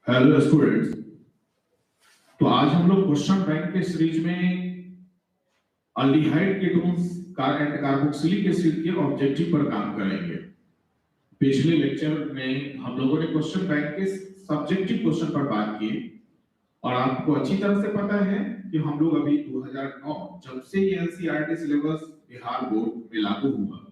Hello students. तो आज हम लोग क्वेश्चन बैंक के सीरीज में aldehyde ketones and carboxylic acid के ऑब्जेक्टिव पर काम करेंगे। पिछले लेक्चर में हम लोगों ने क्वेश्चन बैंक के सब्जेक्टिव क्वेश्चन पर बात की और आपको अच्छी तरह से पता है कि हम लोग अभी 2009 जब से ये एनसीईआरटी सिलेबस बिहार बोर्ड में लागू हुआ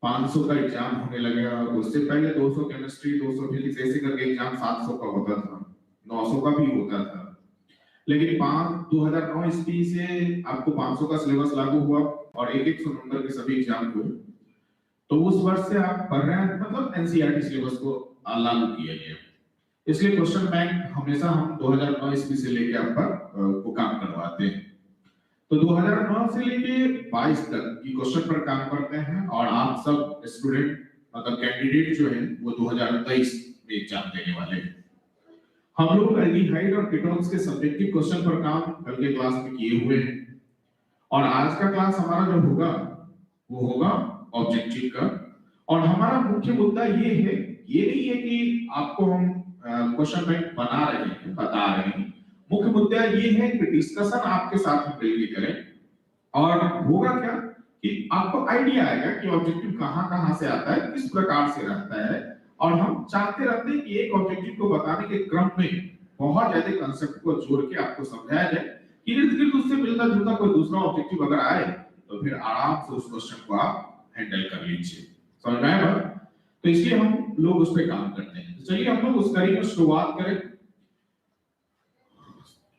500 का एग्जाम होने लगा। उससे पहले 200 केमिस्ट्री 200 फिजिक्स ऐसे करके एग्जाम 700 का होता था, 900 का भी होता था। लेकिन 2009 ईस्वी से आपको 500 का सिलेबस लागू हुआ और एक 100 नंबर के सभी एग्जाम हुए। तो उस वर्ष से आप पढ़ रहे हैं, मतलब एनसीईआरटी सिलेबस को लागू किया गया। इसलिए क्वेश्चन बैंक हमेशा हम 2009 ईस्वी से लेके आप पर को काम करवाते हैं। तो 2009 से लेके 22 तक की क्वेश्चन पर काम करते हैं और आप सब स्टूडेंट मतलब कैंडिडेट जो है वो 2023 में एग्जाम देने वाले हैं। हम लोग एल्डिहाइड और कीटोन्स के सब्जेक्टिव क्वेश्चन पर काम कल के क्लास में किए हुए हैं और आज का क्लास हमारा जो होगा वो होगा ऑब्जेक्टिव का। और हमारा मुख्य मुद्दा ये है, ये नहीं है कि आपको हम क्वेश्चन बैंक बना रहे हैं, बता रहे हैं। मुख्य मुद्दा ये है कि डिस्कशन आपके साथ में मिलकर करें और होगा क्या कि आपको आइडिया आएगा कि ऑब्जेक्टिव कहां-कहां से आता है, किस प्रकार से रहता है। और हम चाहते रहते हैं कि एक ऑब्जेक्टिव को बताने के क्रम में बहुत ज्यादा कांसेप्ट को जोड़ के आपको समझाया जाए कि इर्द-गिर्द उससे मिलता-जुलता कोई दूसरा ऑब्जेक्टिव अगर आए तो फिर आराम से उस क्वेश्चन को आप हैंडल कर लीजिए। समझ में आया? तो इसलिए हम लोग उस पे काम करते हैं। तो चलिए हम लोग उस कड़ी में शुरुआत करें।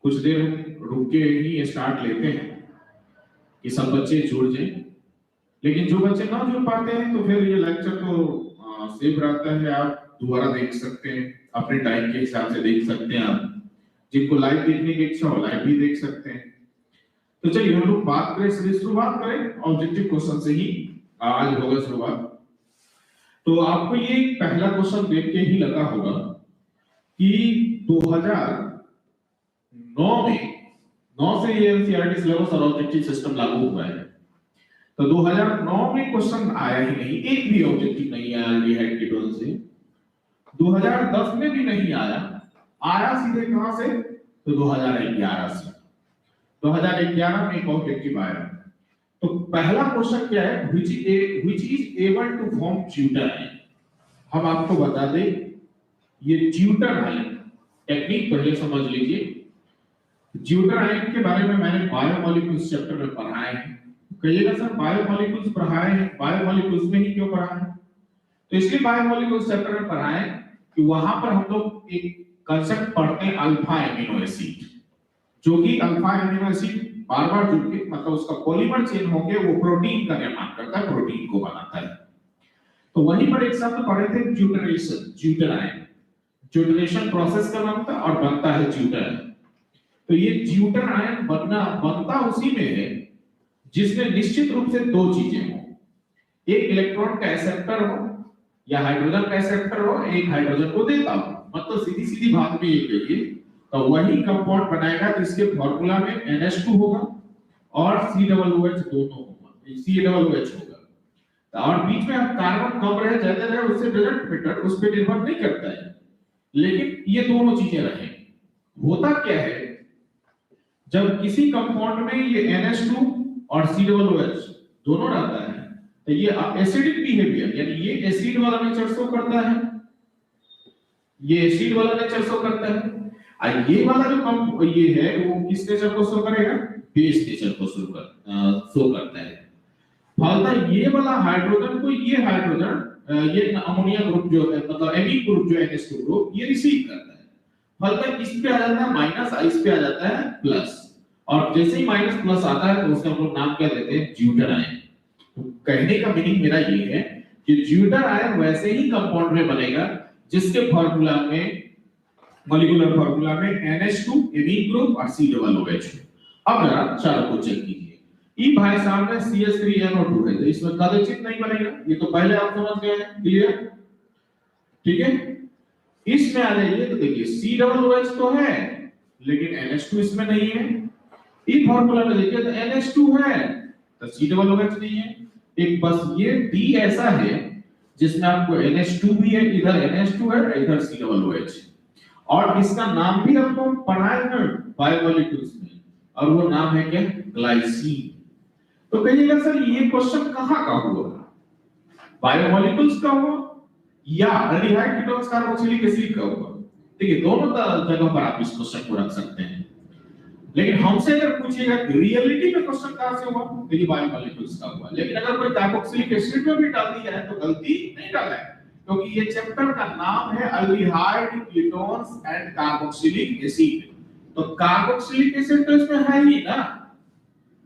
कुछ देर हम रुक के ही स्टार्ट लेते हैं कि सब बच्चे जुड़ जाएं। लेकिन जो बच्चे ना जुड़ पाते हैं तो फिर ये लेक्चर तो सेव रहता है, आप दोबारा देख सकते हैं, अपने टाइम के हिसाब से देख सकते हैं। आप जिनको लाइव देखने की इच्छा हो लाइव भी देख सकते हैं। तो चलिए हम लोग बात करें, शुरुआत करें ऑब्जेक्टिव क्वेश्चन से ही आज होगा शुरुआत। तो आपको ये पहला क्वेश्चन देख के ही लगा होगा कि 2009 में 9 से ये एनसीईआरटी सिलेबस और ऑब्जेक्टिव सिस्टम लागू हुआ है। तो 2009 में क्वेश्चन आया ही नहीं, एक भी ऑब्जेक्टिव नहीं आया एल्डिहाइड कीटोन से। 2010 में भी नहीं आया, आया सीधे कहां से? तो 2011 से। 2011 में एक ऑब्जेक्टिव आया। तो पहला क्वेश्चन क्या है? which is able to form tutor ion. हम आपको बता दें ये ट्यूटर आयन टेक्निक पहले समझ लीजिए। ट्यूटर आयन के बारे में मैंने बायोमोलिक्यूल्स चैप्टर में पढ़ाया है। कहिएगा सर बायोमोलिक्यूल्स पढ़ाए हैं, बायोमोलिक्यूल्स में ही क्यों पढ़ाए? तो इसलिए बायोमोलिक्यूल्स चैप्टर में पढ़ाए कि वहां पर हम लोग एक कांसेप्ट पढ़ते हैं अल्फा एमिनो एसिड, जो कि अल्फा एमिनो एसिड बार-बार जुड़ के मतलब उसका पॉलीमर चेंज होके वो प्रोटीन का निर्माण करता है, प्रोटीन को बनाता है। तो वहीं पर एक शब्द पढ़े थे ट्यूटरेशन, ट्यूटर आयन। ट्यूटरेशन प्रोसेस का नाम था और बनता है ट्यूटर आयन। तो ये ट्यूटर आयन बनता उसी में है जिसमें निश्चित रूप से दो चीजें हो, एक इलेक्ट्रॉन का एक्सेप्टर हो या हाइड्रोजन का एक्सेप्टर हो, एक हाइड्रोजन को देता हो। मतलब सीधी बात में ये कहिए तो वही कंपाउंड बनाएगा जिसके फार्मूला में NH2 होगा और COOH दोनों होगा, COOH होगा। और बीच में कार्बन कम रहे ज्यादा रहे उससे डजंट मैटर, उस पे निर्भर नहीं करता है, लेकिन ये दोनों चीजें रहे। होता क्या है जब किसी कंपाउंड में ये NH2 और COOH दोनों रहता है तो ये एसिडिक बिहेवियर, यानी ये एसिड वाला नेचर शो करता है, ये एसिड वाला नेचर शो करता है। ये वाला जो ये है वो किस नेचर को शो करेगा? बेस नेचर को शो करता है। फलतः ये वाला हाइड्रोजन को ये हाइड्रोजन ये अमोनिया ग्रुप जो है मतलब एमिक ग्रुप जो है NH2 ग्रुप ये रिसीव करता है। फलतः इस पे आ जाता है माइनस, इस पे आ जाता है प्लस। और जैसे ही माइनस प्लस आता है तो उसका हम लोग नाम क्या देते हैं? Tutor ion. तो कहने का मीनिंग मेरा ये है कि ट्यूटर आयन वैसे ही कंपाउंड में बनेगा जिसके फार्मूला में मॉलिक्यूलर फार्मूला में NH2 एमिक ग्रुप और COOH। अब जरा चारों को चेक कीजिए। ई भाई साहब में CH3NO2 है तो इसमें कदाचित नहीं बनेगा, ये तो पहले आप समझ गए हैं। क्लियर? ठीक है। इसमें आ जाइए तो देखिए COOH तो है लेकिन NH2 इसमें नहीं है। ई फार्मूला में देखिए तो NH2 है तो COOH नहीं है। एक बस ये D ऐसा है जिसमें आपको NH2 भी है, इधर NH2 है, इधर COOH। और इसका नाम भी हमको पढ़ाए हैं बायोमोलिक्यूल्स में, और वो नाम है क्या? ग्लाइसिन। तो कहिएगा सर ये क्वेश्चन कहाँ का हुआ, बायोमोलिक्यूल्स का हुआ या एल्डिहाइड कीटोन्स कार्बोक्सिलिक एसिड का हुआ? देखिए दोनों जगह पर आप इस क्वेश्चन को रख सकते हैं, लेकिन हमसे अगर पूछिएगा कि रियलिटी में क्वेश्चन कहां से हुआ, तो ये बायोमोलिक्यूल्स का हुआ। लेकिन अगर कोई कार्बोक्सिलिक एसिड में भी डाल दिया है तो गलती नहीं डाला है, क्योंकि ये चैप्टर का नाम है aldehyde ketones and carboxylic acid. तो कार्बोक्सिलिक एसिड तो इसमें है ही ना,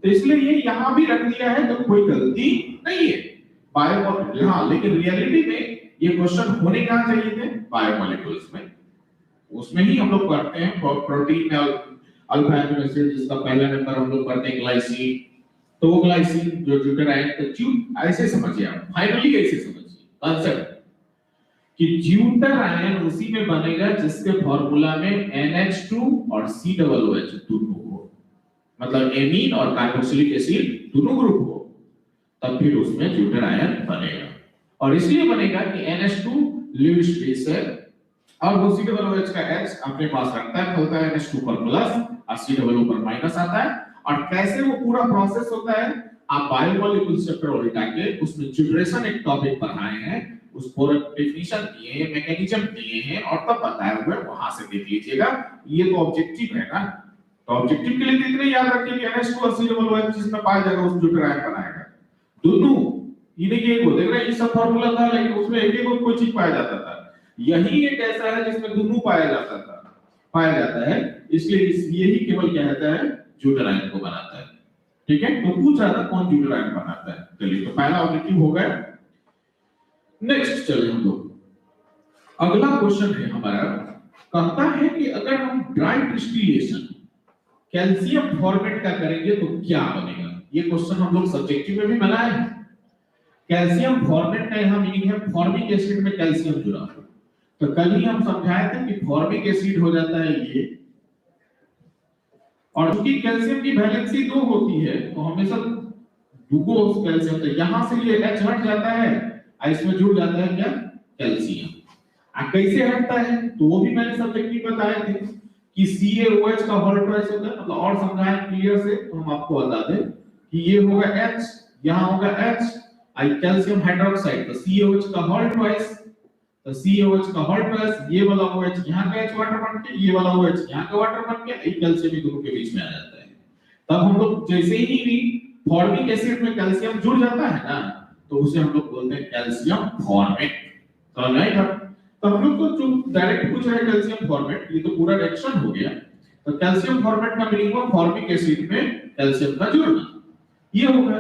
तो इसलिए ये यहां भी रख दिया है, तो कोई गलती नहीं है बायोमोलिक्यूल। हां, लेकिन रियलिटी में ये क्वेश्चन होने कहां चाहिए थे? बायोमोलिक्यूल्स में। उसमें ही हम लोग पढ़ते हैं प्रोटीन में अल्फा एमिनो एसिड, जिसका पहला नंबर हम लोग पढ़ते हैं ग्लाइसिन। तो वो ग्लाइसिन जो ड्यूटेराइन, तो ऐसे समझिए आप, फाइनली ऐसे समझिए कंसेप्ट कि ड्यूटेराइन उसी में बनेगा जिसके फार्मूला में NH2 और COOH दोनों हो, मतलब एमीन और कार्बोक्सिलिक एसिड दोनों ग्रुप हो, तब फिर उसमें ड्यूटेराइन बनेगा। और इसलिए बनेगा कि NH2 लिविश बेस है और वो COOH का H अपने पास रखता है, होता है NH2 पर प्लस और COO पर माइनस आता है। और कैसे वो पूरा प्रोसेस होता है, आप बायोमोलिक्यूल चैप्टर उल्टा के उसमें ड्यूरेशन एक टॉपिक पढ़ाए हैं, उस पूरा डेफिनेशन दिए हैं, मैकेनिज्म दिए हैं और तब बताए हुए, वहां से देख लीजिएगा। ये तो ऑब्जेक्टिव है ना, तो ऑब्जेक्टिव के लिए तो इतने याद रखिए कि NH2 और COOH जिसमें पाया जाएगा उस ड्यूटेराइन बनाएगा। दोनों ये देखिए, एक देख रहे हैं, ये सब फार्मूला था लेकिन उसमें एक एक कोई चीज पाया जाता था। यही एक ऐसा है जिसमें दोनों पाया जाता है, इसलिए यही केवल क्या कहता है, ड्यूटेराइन को बनाता है। ठीक है, तो पूछ रहा था कौन ड्यूटेराइन बनाता है। चलिए, तो पहला ऑब्जेक्टिव हो गया। नेक्स्ट चलिए हम लोग अगला क्वेश्चन है हमारा, कहता है कि अगर हम ड्राई डिस्टिलेशन कैल्शियम फॉर्मेट का करेंगे तो क्या बनेगा। ये क्वेश्चन हम लोग सब्जेक्टिव में भी बनाए हैं। कैल्शियम फॉर्मेट का यहां मीनिंग है फॉर्मिक एसिड में कैल्शियम जुड़ा है। तो कल ही हम समझाए थे कि फॉर्मिक एसिड हो जाता है ये, और क्योंकि कैल्शियम की वैलेंसी 2 होती है तो हमेशा दुगो कैल्शियम, तो यहां से ये H हट जाता है और इसमें जुड़ जाता है क्या, कैल्शियम। कैसे हटता है तो वो भी मैंने सब्जेक्टिव बताए थे कि CaOH का होल ट्वाइस होता है, मतलब और समझाएं क्लियर से तो हम आपको बता दें कि ये होगा H, यहां होगा H, आई कैल्शियम हाइड्रोक्साइड, तो CaOH का होल ट्वाइस, तो CaOH का होल ट्वाइस, ये वाला OH यहां का H वाटर बन के, ये वाला OH यहां का वाटर बन के, एक कैल्शियम दोनों के बीच में आ जाता है। तब हम लोग जैसे ही भी फॉर्मिक एसिड में कैल्शियम जुड़ जाता है ना, तो उसे हम लोग बोलते हैं कैल्शियम फॉर्मेट। तो नहीं था, तो हम लोग तो जो डायरेक्ट पूछ रहे हैं कैल्शियम फॉर्मेट, ये तो पूरा रिएक्शन हो गया। तो कैल्शियम फॉर्मेट का मीनिंग हुआ फॉर्मिक एसिड में कैल्शियम का जुड़ना, ये हो गया।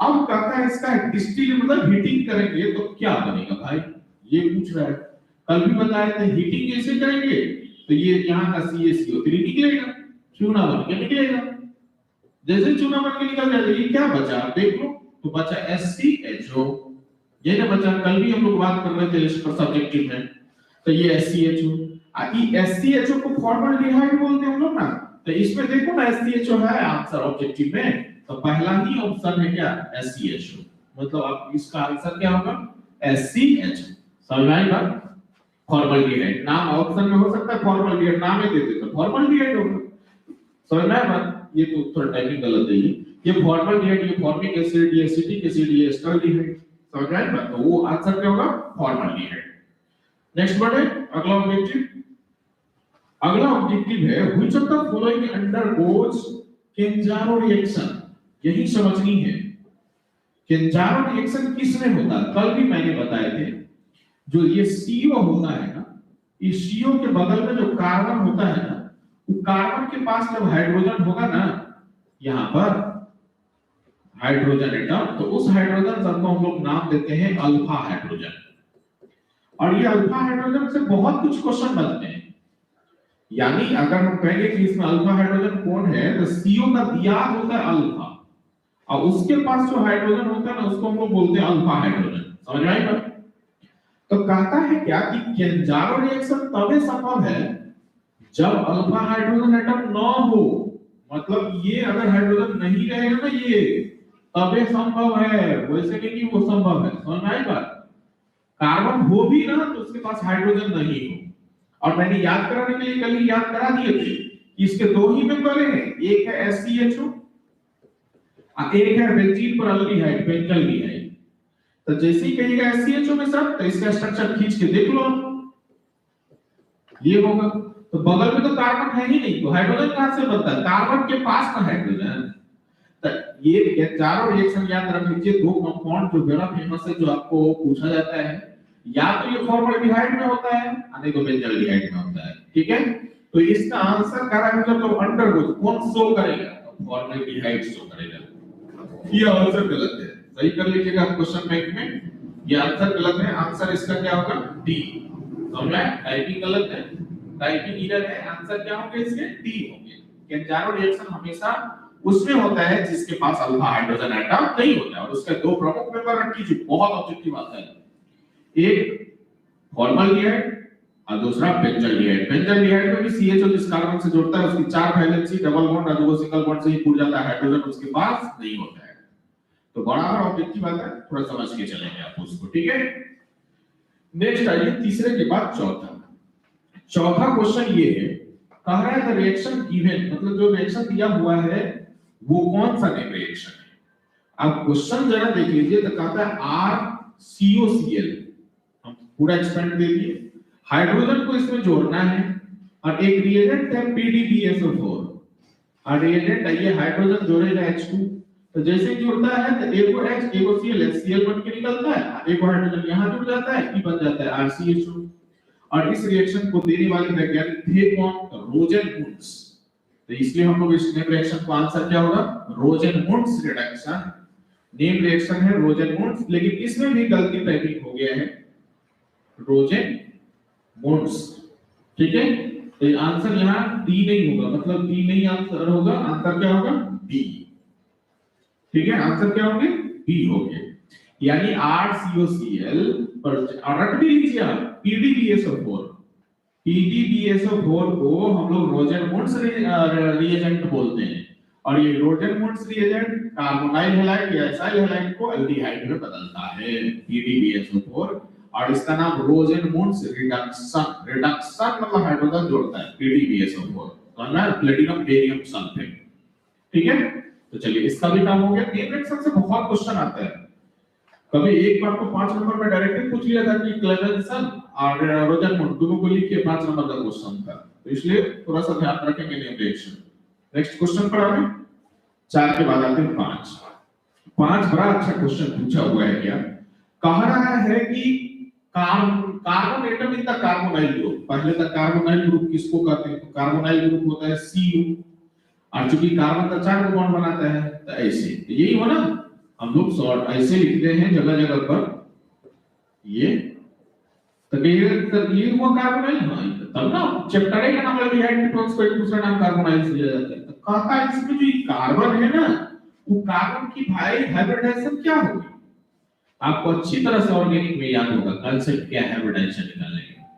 अब कहता है इसका डिस्टिल मतलब हीटिंग करेंगे तो क्या बनेगा भाई, ये पूछ रहा है। कल भी बताया था हीटिंग कैसे करेंगे, तो ये यहाँ का CaCO3 निकलेगा, चूना बन के निकलेगा। जैसे चूना बन के निकल जाएगा, ये क्या बचा आप देख लो, तो बचा SCHO। ये ना बचा, कल भी हम लोग बात कर रहे थे इस पर सब्जेक्टिव में, तो ये SCHO, ये SCHO को फॉर्मल्डिहाइड बोलते हैं हम लोग ना। तो इसमें देखो ना SCHO है आंसर ऑब्जेक्टिव में, तो पहला ही ऑप्शन है क्या, SCHO, मतलब आप इसका आंसर क्या होगा, SCHO। समझ में आई बात, फॉर्मल्डिहाइड नाम ऑप्शन में हो सकता है, फॉर्मल्डिहाइड नाम ही दे देते तो फॉर्मल्डिहाइड होगा। समझ में आई बात, ये तो थोड़ा टाइपिंग गलत है, ये फॉर्मल्डिहाइड, ये फॉर्मिक एसिड, ये एसिटिक एसिड, ये एस्टाल्डिहाइड। समझ में आई बात, तो वो आंसर क्या होगा, फॉर्मल्डिहाइड। नेक्स्ट वर्ड है अगला ऑब्जेक्टिव। अगला ऑब्जेक्टिव है which of the following undergoes Cannizzaro reaction, यही समझनी है। केंजारो रिएक्शन किसमें होता है, कल भी मैंने बताए थे, जो ये CO होता है ना, इस CO के बगल में जो कार्बन होता है ना, वो कार्बन के पास जब हाइड्रोजन होगा ना, यहां पर हाइड्रोजन एटम, तो उस हाइड्रोजन सबको हम लोग नाम देते हैं अल्फा हाइड्रोजन। और ये अल्फा हाइड्रोजन से बहुत कुछ क्वेश्चन बनते हैं, यानी अगर हम कहेंगे कि इसमें अल्फा हाइड्रोजन कौन है, तो CO का दियाद होता है अल्फा, और उसके पास जो हाइड्रोजन होता है ना, उसको हम लोग बोलते हैं अल्फा हाइड्रोजन। समझ में आई बात। तो कहता है क्या कि केंजारो रिएक्शन तभी संभव है जब अल्फा हाइड्रोजन एटम न हो, मतलब ये अगर हाइड्रोजन नहीं रहेगा ना, ये तभी संभव है, वैसे नहीं कि वो संभव है। समझ में आई बात, कार्बन हो भी ना तो उसके पास हाइड्रोजन नहीं हो, और मैंने याद कराने के लिए कल ही याद करा दिए थे कि इसके दो ही मेंबर हैं, एक है SCHO और एक है बेंजीन पर अल्डिहाइड बेंजल्डिहाइड। तो जैसे ही कहिएगा SCHO में सब, तो इसका स्ट्रक्चर खींच के देख लो, ये होगा। तो बगल में तो कार्बन है ही नहीं, तो हाइड्रोजन कहां से बनता है? कार्बन के पास में हाइड्रोजन। तो ये चारों रिएक्शन याद रख लीजिए, दो कंपाउंड जो बड़ा फेमस है, जो आपको पूछा जाता है, या तो ये फॉर्मल्डिहाइड में होता है, नहीं तो बेंजल्डिहाइड में होता है। ठीक है, तो इसका आंसर पैरामीटर तो अंडर कौन शो करेगा? फॉर्मल्डिहाइड शो करेगा। ये आंसर गलत है, सही कर लीजिएगा क्वेश्चन बैंक में, ये आंसर गलत है। आंसर इसका क्या होगा? डी। समझा? टाइपिंग गलत है, टाइपिंग एरर है, आंसर क्या होंगे इसके? डी होंगे। कि चारों रिएक्शन हमेशा उसमें होता है जिसके पास अल्फा हाइड्रोजन एटम नहीं होता है, और उसके दो प्रमुख मेंबर रख कीजिए, बहुत ऑब्जेक्टिव आता है। एक फॉर्मल्डिहाइड और दूसरा बेंजल्डिहाइड। बेंजल्डिहाइड में भी CHO जिस कार्बन से जुड़ता है उसकी 4 वैलेंसी डबल बॉन्ड और दो सिंगल बॉन्ड से ही जुड़ जाता है, हाइड्रोजन उसके पास नहीं होता है। तो बराबर ऑब्जेक्टिव आता है, थोड़ा समझ के चलेंगे आप उसको। ठीक है, नेक्स्ट आइए तीसरे के बाद चौथा। चौथा क्वेश्चन ये है, कह रहा है द रिएक्शन गिवन, मतलब जो रिएक्शन दिया हुआ है वो कौन सा नेम रिएक्शन है। अब क्वेश्चन जरा देख लीजिए, तो कहता है RCOCl, हम पूरा एक्सपेंड दे दिए, हाइड्रोजन को इसमें जोड़ना है, और एक रिएजेंट है PDBSO4, और रिएजेंट है ये हाइड्रोजन जोड़ेगा H2, तो जैसे जुड़ता है तो एक को H एक को Cl, HCl बन के निकलता है, एक हाइड्रोजन यहां जुड़ जाता है, ये बन जाता है RCHO। और इस रिएक्शन को देने वाले वैज्ञानिक थे कौन? रोजेनमुंड्स। तो इसलिए हम लोग इस नेम रिएक्शन का आंसर क्या होगा? रोजेनमुंड्स रिडक्शन। नेम रिएक्शन है रोजेनमुंड्स, लेकिन इसमें भी गलती टाइपिंग हो गया है, रोजेनमुंड्स। ठीक है, तो आंसर यहां डी नहीं होगा, मतलब डी नहीं आंसर होगा, आंसर क्या होगा? बी। ठीक है, आंसर क्या होंगे? बी होंगे, यानी RCOCl पर रट भी लीजिए आप PDBSO4। PDBSO4 को हम लोग रोजेनमुंड्स रिएजेंट बोलते हैं, और ये रोजेनमुंड्स रिएजेंट कार्बोनाइल हैलाइड या एसाइल हैलाइड को एल्डिहाइड में बदलता है, PDBSO4, और इसका नाम रोजेनमुंड्स रिडक्शन। रिडक्शन मतलब हाइड्रोजन जोड़ता है, PDBSO4 तो ना प्लेटिनम बेरियम सल्फेट। ठीक है, तो चलिए इसका भी काम हो गया। नेम रिएक्शन से बहुत क्वेश्चन आता है, कभी एक बार तो 5 नंबर में डायरेक्टली पूछ लिया था कि क्लेमेंसन और रोजेनमुंड दोनों को लिख के 5 नंबर का क्वेश्चन था, तो इसलिए थोड़ा सा ध्यान रखेंगे नेम रिएक्शन। नेक्स्ट क्वेश्चन पर आगे, 4 के बाद आते हैं 5। 5 बड़ा अच्छा क्वेश्चन पूछा हुआ है। क्या कह रहा है कि carbon atom in the carbonyl group. पहले तक कार्बोनाइल ग्रुप किसको कहते हैं? तो कार्बोनाइल ग्रुप होता है Cu, और चूंकि कार्बन का 4 बॉन्ड बनाता है, तो ऐसे यही हो ना, हम लोग शॉर्ट ऐसे लिखते हैं जगह जगह पर, ये तो ये हुआ कार्बोनाइल। हाँ, तब ना चैप्टर का नाम एल्डिहाइड कीटोन्स को एक दूसरा नाम कार्बोनाइल से दिया जाता है। तो कहता है इसमें जो कार्बन है ना, वो कार्बन की भाई हाइब्रिडाइजेशन क्या होगी? आपको अच्छी तरह से ऑर्गेनिक में याद होगा कांसेप्ट क्या है हाइब्रिडाइजेशन निकालने का।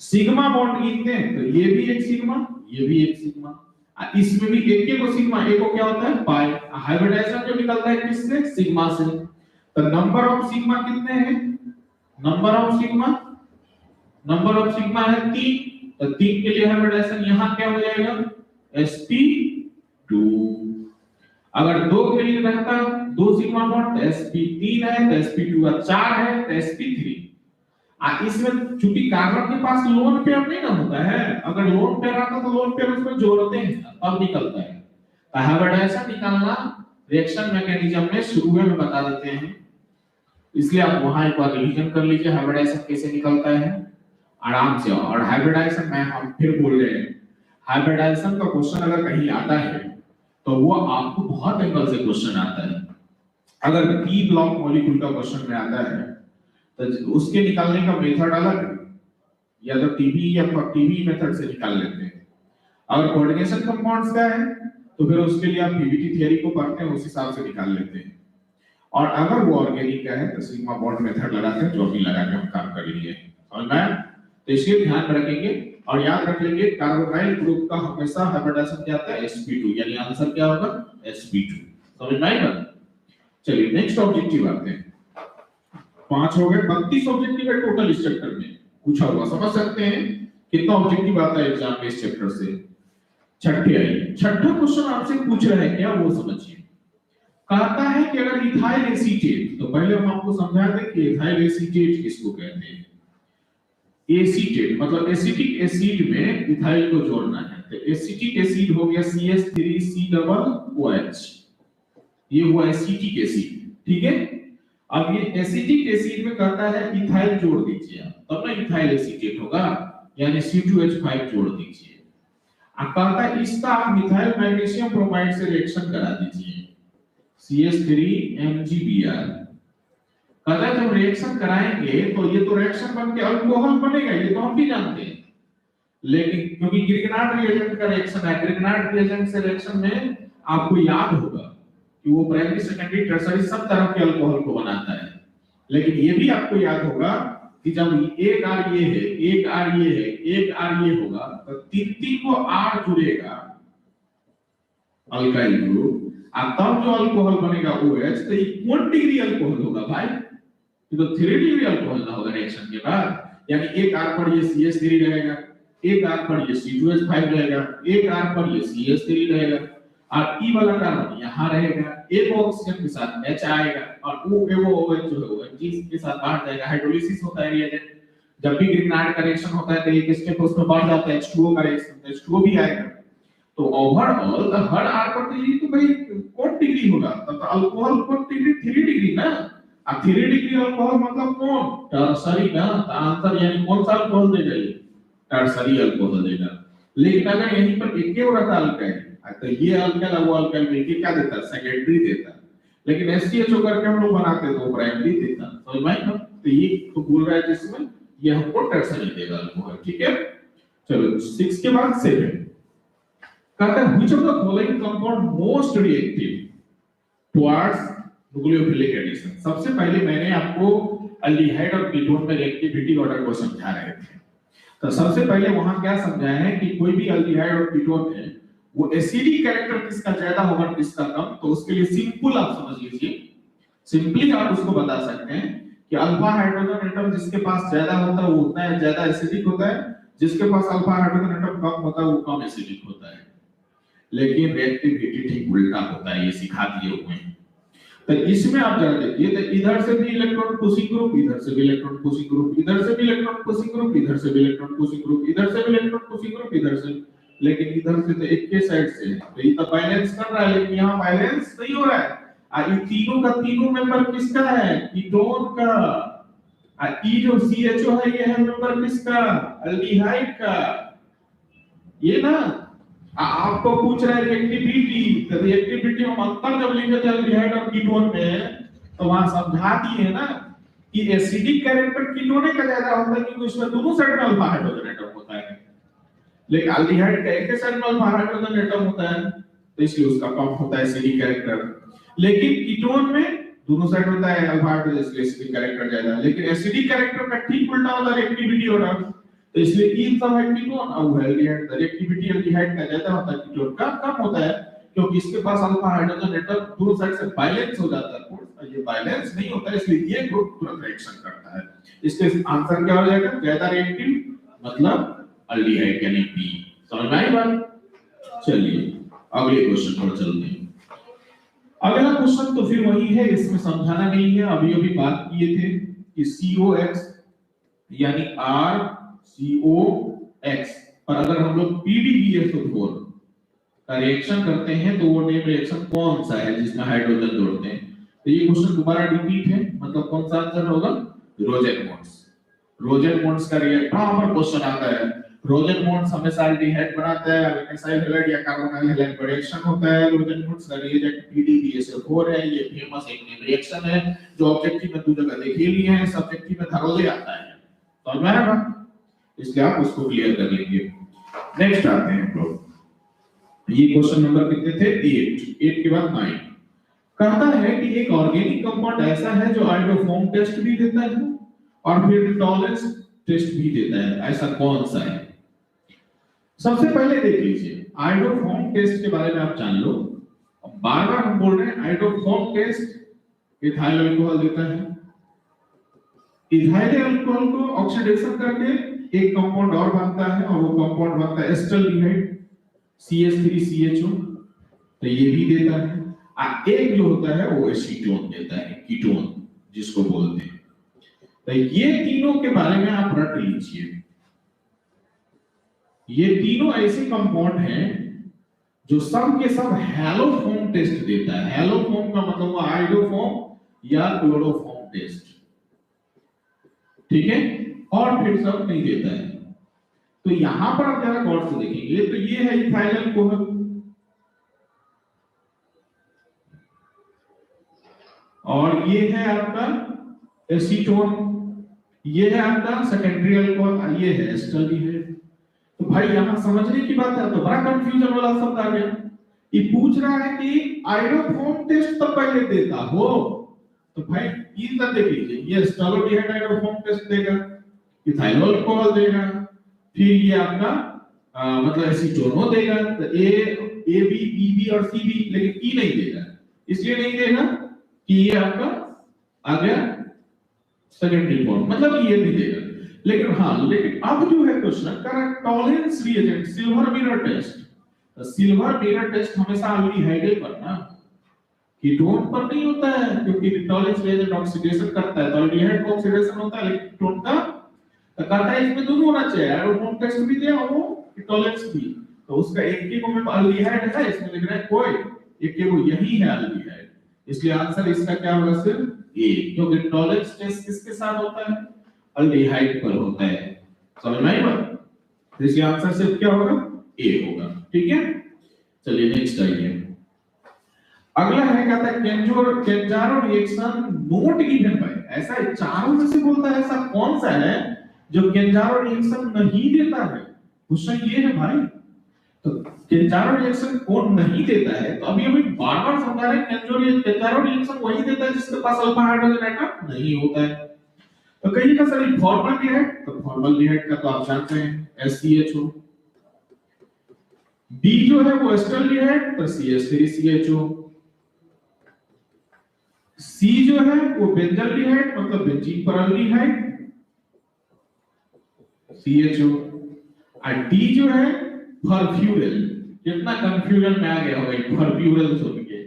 सिग्मा बॉन्ड गिनते हैं, तो ये भी एक सिग्मा, ये भी एक सिग्मा, इसमें भी एक को सिग्मा, एक को क्या होता है? पाई। हाइब्रिडाइजेशन जो निकलता है किससे? सिग्मा से। तो नंबर ऑफ सिग्मा कितने हैं? नंबर ऑफ सिग्मा है 3, तो 3 के लिए हाइब्रिडाइजेशन यहां क्या हो जाएगा? sp2। अगर 2 के लिए रहता 2 सिग्मा बॉन्ड, तो sp3 है, तो sp2 का 4 है, तो sp3। इसमें चूंकि कार्बन के पास लोन पेयर नहीं ना होता है, अगर लोन पेयर आता तो लोन पेयर उसमें जोड़ते हैं तब निकलता है। तो हाइब्रिडाइजेशन निकालना रिएक्शन मैकेनिज्म में शुरू में बता देते हैं, इसलिए आप वहां एक बार रिवीजन कर लीजिए हाइब्रिडाइजेशन कैसे निकलता है आराम से। और हाइब्रिडाइजेशन में हम फिर बोल रहे हैं, हाइब्रिडाइजेशन का क्वेश्चन अगर कहीं आता है तो वो आपको बहुत एंगल से क्वेश्चन आता है। अगर पी ब्लॉक मॉलिक्यूल का क्वेश्चन में आता है तो उसके निकालने का मेथड अलग है, या तो टीबी मेथड से निकाल लेते हैं। अगर कोऑर्डिनेशन कंपाउंड्स का है तो फिर उसके लिए आप पीवीटी थ्योरी को पढ़ते हैं, उस हिसाब से निकाल लेते हैं। और अगर वो ऑर्गेनिक का है तो सिग्मा बॉन्ड मेथड लगाते हैं, जो भी लगा के हम काम कर लिए। समझ में? तो इसलिए ध्यान रखेंगे और याद रख लेंगे, कार्बोनाइल ग्रुप का हमेशा हाइब्रिडाइजेशन क्या आता है? sp2, यानी आंसर क्या होगा? sp2। समझ में आएगा? चलिए नेक्स्ट ऑब्जेक्टिव आते हैं। 5 हो गए, 32 ऑब्जेक्टिव है टोटल इस चैप्टर में पूछा हुआ, समझ सकते हैं। कितना ऑब्जेक्टिव आता है एग्जाम में इस चैप्टर से? छठे आई। छठा क्वेश्चन आपसे पूछ रहा है क्या, वो समझिए। कहता है कि अगर इथाइल एसीटेट, तो पहले हम आपको समझा दें कि इथाइल एसीटेट किसको कहते हैं। एसीटेट मतलब एसिटिक एसिड में इथाइल को जोड़ना है, तो एसिटिक एसिड हो गया CH3C OH, ये हुआ एसिटिक एसिड, ठीक है। अब ये एसिटिक एसिड में कहता है इथाइल जोड़ दीजिए, तब ना इथाइल एसीटेट होगा, यानी C2H5 जोड़ दीजिए। अब कहता है इसका आप मिथाइल मैग्नीशियम ब्रोमाइड से रिएक्शन करा दीजिए, CH3MgBr। कहता है जब रिएक्शन कराएंगे तो ये तो रिएक्शन बन के अल्कोहल बनेगा, ये तो हम भी जानते हैं, लेकिन क्योंकि ग्रिगनार्ड रिएजेंट का रिएक्शन है, ग्रिगनार्ड रिएजेंट से रिएक्शन में आपको याद होगा कि वो प्राइमरी सेकेंडरी टर्सरी सब तरह के अल्कोहल को बनाता है, लेकिन ये भी आपको याद होगा कि जब एक आर ये है, एक आर ये है, एक आर ये होगा, तो तीन तीन को आर जुड़ेगा अल्काइल ग्रुप, और तब जो अल्कोहल बनेगा OH, तो ये कौन डिग्री अल्कोहल होगा भाई? ये तो 3 डिग्री अल्कोहल ना होगा रिएक्शन के बाद, यानी एक आर पर ये CH3 रहेगा, एक आर पर ये C2H5 रहेगा, एक आर पर ये CH3 रहेगा, और ई वाला कार्बन यहाँ रहेगा, एक ऑक्सीजन के साथ H आएगा, और वो OH जो है वो G के साथ बाहर जाएगा। हाइड्रोलिसिस होता है रिएजेंट, जब भी ग्रिगनार्ड का रिएक्शन होता है तो एक स्टेप उसमें बढ़ जाता है, H2O का रिएक्शन, तो H2O भी आएगा। तो ओवरऑल हर आर पर डिग्री तो भाई कौन डिग्री होगा, तब अल्कोहल कौन डिग्री? 3 डिग्री ना। अब 3 डिग्री अल्कोहल मतलब कौन? टर्सरी ना। आंसर यानी कौन सा अल्कोहल देगा? ये टर्सरी अल्कोहल देगा। लेकिन अगर यहीं पर एक और रहता अल्काइल, तो ये अल्काइल वो अल्काइल मिलके क्या देता है? सेकेंडरी देता। लेकिन SCHO करके हम लोग बनाते तो प्राइमरी देता, समझ में आया? तो ये तो बोल रहा है जिसमें ये हमको टर्सरी देगा अल्कोहल, ठीक है। चलो 6 के बाद 7 कहता है which of the following compound most reactive towards nucleophilic addition। सबसे पहले मैंने आपको अल्डिहाइड और कीटोन में रिएक्टिविटी ऑर्डर को समझा रहे थे, तो सबसे पहले वहां क्या समझाया है कि कोई भी अल्डिहाइड और कीटोन है वो एसिडिक कैरेक्टर किसका ज्यादा होगा किसका कम, तो उसके लिए सिंपल आप समझ लीजिए, सिंपली आप उसको बता सकते हैं कि अल्फा हाइड्रोजन एटम जिसके पास ज्यादा होता है वो उतना ज्यादा एसिडिक होता है, जिसके पास अल्फा हाइड्रोजन एटम कम होता है वो कम एसिडिक होता है। लेकिन रिएक्टिविटी ठीक उल्टा होता है, ये सिखा दिए हुए हैं। तो इसमें आप जरा देखिए, तो इधर से भी इलेक्ट्रॉन पुशिंग ग्रुप, इधर से भी इलेक्ट्रॉन पुशिंग ग्रुप, इधर से भी इलेक्ट्रॉन पुशिंग ग्रुप, इधर से भी इलेक्ट्रॉन पुशिंग ग्रुप, इधर से भी इलेक्ट्रॉन पुशिंग ग्रुप, इधर से, लेकिन इधर से तो एक के साइड से है, तो ये तो बैलेंस कर रहा है, लेकिन यहाँ बैलेंस नहीं हो रहा है। ये तीनों का तीनों मेंबर किसका है? कीटोन का। ये जो CHO है ये है मेंबर किसका? अल्डिहाइड का। ये ना आपको पूछ रहा है रिएक्टिविटी, तो रिएक्टिविटी हम अंतर जब लिखे थे अल्डिहाइड और कीटोन में, तो वहां समझा दिए ना कि एसिडिक कैरेक्टर कीटोन का ज्यादा होता है क्योंकि उसमें दोनों साइड में अल्फा हाइड्रोजन एटम होता है, लेकिन अल्डिहाइड का एक साइड में अल्फा हाइड्रोजन एटम होता है, तो इसलिए उसका कम होता है एसिडिक कैरेक्टर। लेकिन कीटोन में दोनों साइड होता है अल्फा हाइड्रोजन, इसलिए एसिडिक कैरेक्टर ज्यादा है। लेकिन एसिडिक कैरेक्टर का ठीक उल्टा होता है रिएक्टिविटी ऑर्डर, तो इसलिए इन सब है कीटोन और एल्डिहाइड, रिएक्टिविटी एल्डिहाइड का ज्यादा होता है, कीटोन का कम होता है, क्योंकि इसके पास अल्फा हाइड्रोजन एटम दोनों साइड से बैलेंस हो जाता है, ये बैलेंस नहीं होता है, इसलिए ये ग्रुप तुरंत रिएक्शन करता है। इसके आंसर क्या हो जाएगा? ज्यादा रिएक्टिव मतलब अल्डिहाइड यानी बी। समझ में आई बात? चलिए अगले क्वेश्चन पर चलते हैं। अगला क्वेश्चन तो फिर वही है, इसमें समझाना नहीं है, अभी अभी बात किए थे कि COX यानी RCOX पर अगर हम लोग PDBSO4 का रिएक्शन करते हैं तो वो नेम रिएक्शन कौन सा है जिसमें हाइड्रोजन जोड़ते हैं? तो ये क्वेश्चन दोबारा रिपीट है, मतलब कौन सा आंसर होगा? रोजेनमोन्स। रोजेनमोन्स का रिएक्शन पर क्वेश्चन आता है। रोजेनमोन्स हमेशा एल्डिहाइड बनाता है, अल्काइल हैलाइड या कार्बोनाइल हैलाइड रिएक्शन होता है। रोजेनमोन्स का रिएजेंट PDBSO4 है, ये फेमस एक नेम रिएक्शन है जो ऑब्जेक्टिव में दो जगह देखे लिए हैं, सब्जेक्टिव में धरोले आता है, समझ में आया? इसलिए आप उसको क्लियर कर लेंगे। नेक्स्ट आते हैं हम लोग, ये क्वेश्चन नंबर कितने थे? 8 के बाद 9। कहता है कि एक ऑर्गेनिक कंपाउंड ऐसा है जो आयोडोफॉर्म टेस्ट भी देता है और फिर टॉलरेंस टेस्ट भी देता है, ऐसा कौन सा है? सबसे पहले देख लीजिए आयोडोफॉर्म टेस्ट के बारे में आप जान लो। बार-बार हम बोल रहे हैं आयोडोफॉर्म टेस्ट इथाइल अल्कोहल देता है, इथाइल अल्कोहल को ऑक्सीडेशन करके एक कंपाउंड और बनता है और वो कंपाउंड बनता है एस्टल्डिहाइड CH3CHO, तो ये भी देता है। एक जो होता है वो एसीटोन देता है, कीटोन जिसको बोलते हैं। तो ये तीनों के बारे में आप रट लीजिए। ये तीनों ऐसे कंपाउंड हैं जो सब के सब हैलोफॉर्म टेस्ट देता है। हैलोफॉर्म का मतलब हुआ आइडोफॉर्म या क्लोरोफॉर्म टेस्ट, ठीक है, और फिर सब नहीं देता है। तो यहां पर आप जरा गौर से देखेंगे तो ये है इथाइल अल्कोहल और ये है आपका एसीटोन, ये है आपका सेकेंडरी अल्कोहल, ये है एस्टल्डिहाइड। तो भाई यहां समझने की बात है, तो बड़ा कंफ्यूजन वाला शब्द आ गया। ये पूछ रहा है कि आइडोफॉर्म टेस्ट तो पहले देता हो, तो भाई ये तो देख लीजिए, ये एस्टल्डिहाइड आइडोफॉर्म टेस्ट देगा, इथाइल अल्कोहल देगा, फिर ये आपका मतलब एसीटोन देगा, तो ए बी बी और सी बी, लेकिन ई नहीं देगा। इसलिए नहीं देगा कि ये आपका आ गया सेकेंडरी फॉर्म, मतलब ये नहीं देगा। लेकिन हाँ, लेकिन अब जो है क्वेश्चन करा Tollens reagent silver mirror test. तो सिल्वर मिरर टेस्ट हमेशा अल्डिहाइड पर ना, कीटोन पर नहीं होता है, क्योंकि टॉलरेंस रिएजेंट ऑक्सीडेशन करता है, तो अल्डिहाइड का ऑक्सीडेशन होता है, लेकिन कीटोन का तो कहता है इसमें दोनों होना चाहिए, एरोफॉर्म टेस्ट भी दिया और वो टॉलरेंस भी। तो उसका एक के को में अल्डिहाइड है, इसमें लिख रहा है कोई एक के वो यही है अल्डिहाइड, इसलिए आंसर इसका क्या होगा सिर्फ ए, क्योंकि टॉलरेंस टेस्ट किसके साथ होता है, अल्डिहाइड पर होता है। समझ में आई बात? तो इसलिए आंसर सिर्फ क्या होगा, ए होगा। ठीक है, चलिए नेक्स्ट आइए। अगला है कहता है केंजारो रिएक्शन नोट गिवन बाय, ऐसा चारों में से बोलता है ऐसा कौन सा है जो केंजारो रिएक्शन नहीं देता है? क्वेश्चन ये है भाई, तो केंजारो रिएक्शन कौन नहीं देता है? तो अभी अभी बार-बार समझा रहे हैं, केंजारो रिएक्शन वही देता है जिसके पास अल्फा हाइड्रोजन एटम नहीं होता है। तो कहीं का सर फॉर्मल्डिहाइड, तो फॉर्मल्डिहाइड का तो आप जानते हैं SCHO, B जो है वो एस्टल्डिहाइड, तो CH3CHO, C जो है वो बेंजल्डिहाइड मतलब बेंजीन परल्डिहाइड CHO, और D जो है फर्फ्यूरल। कितना कंफ्यूजन में आ गया होगा ये फर्फ्यूरल सुन के।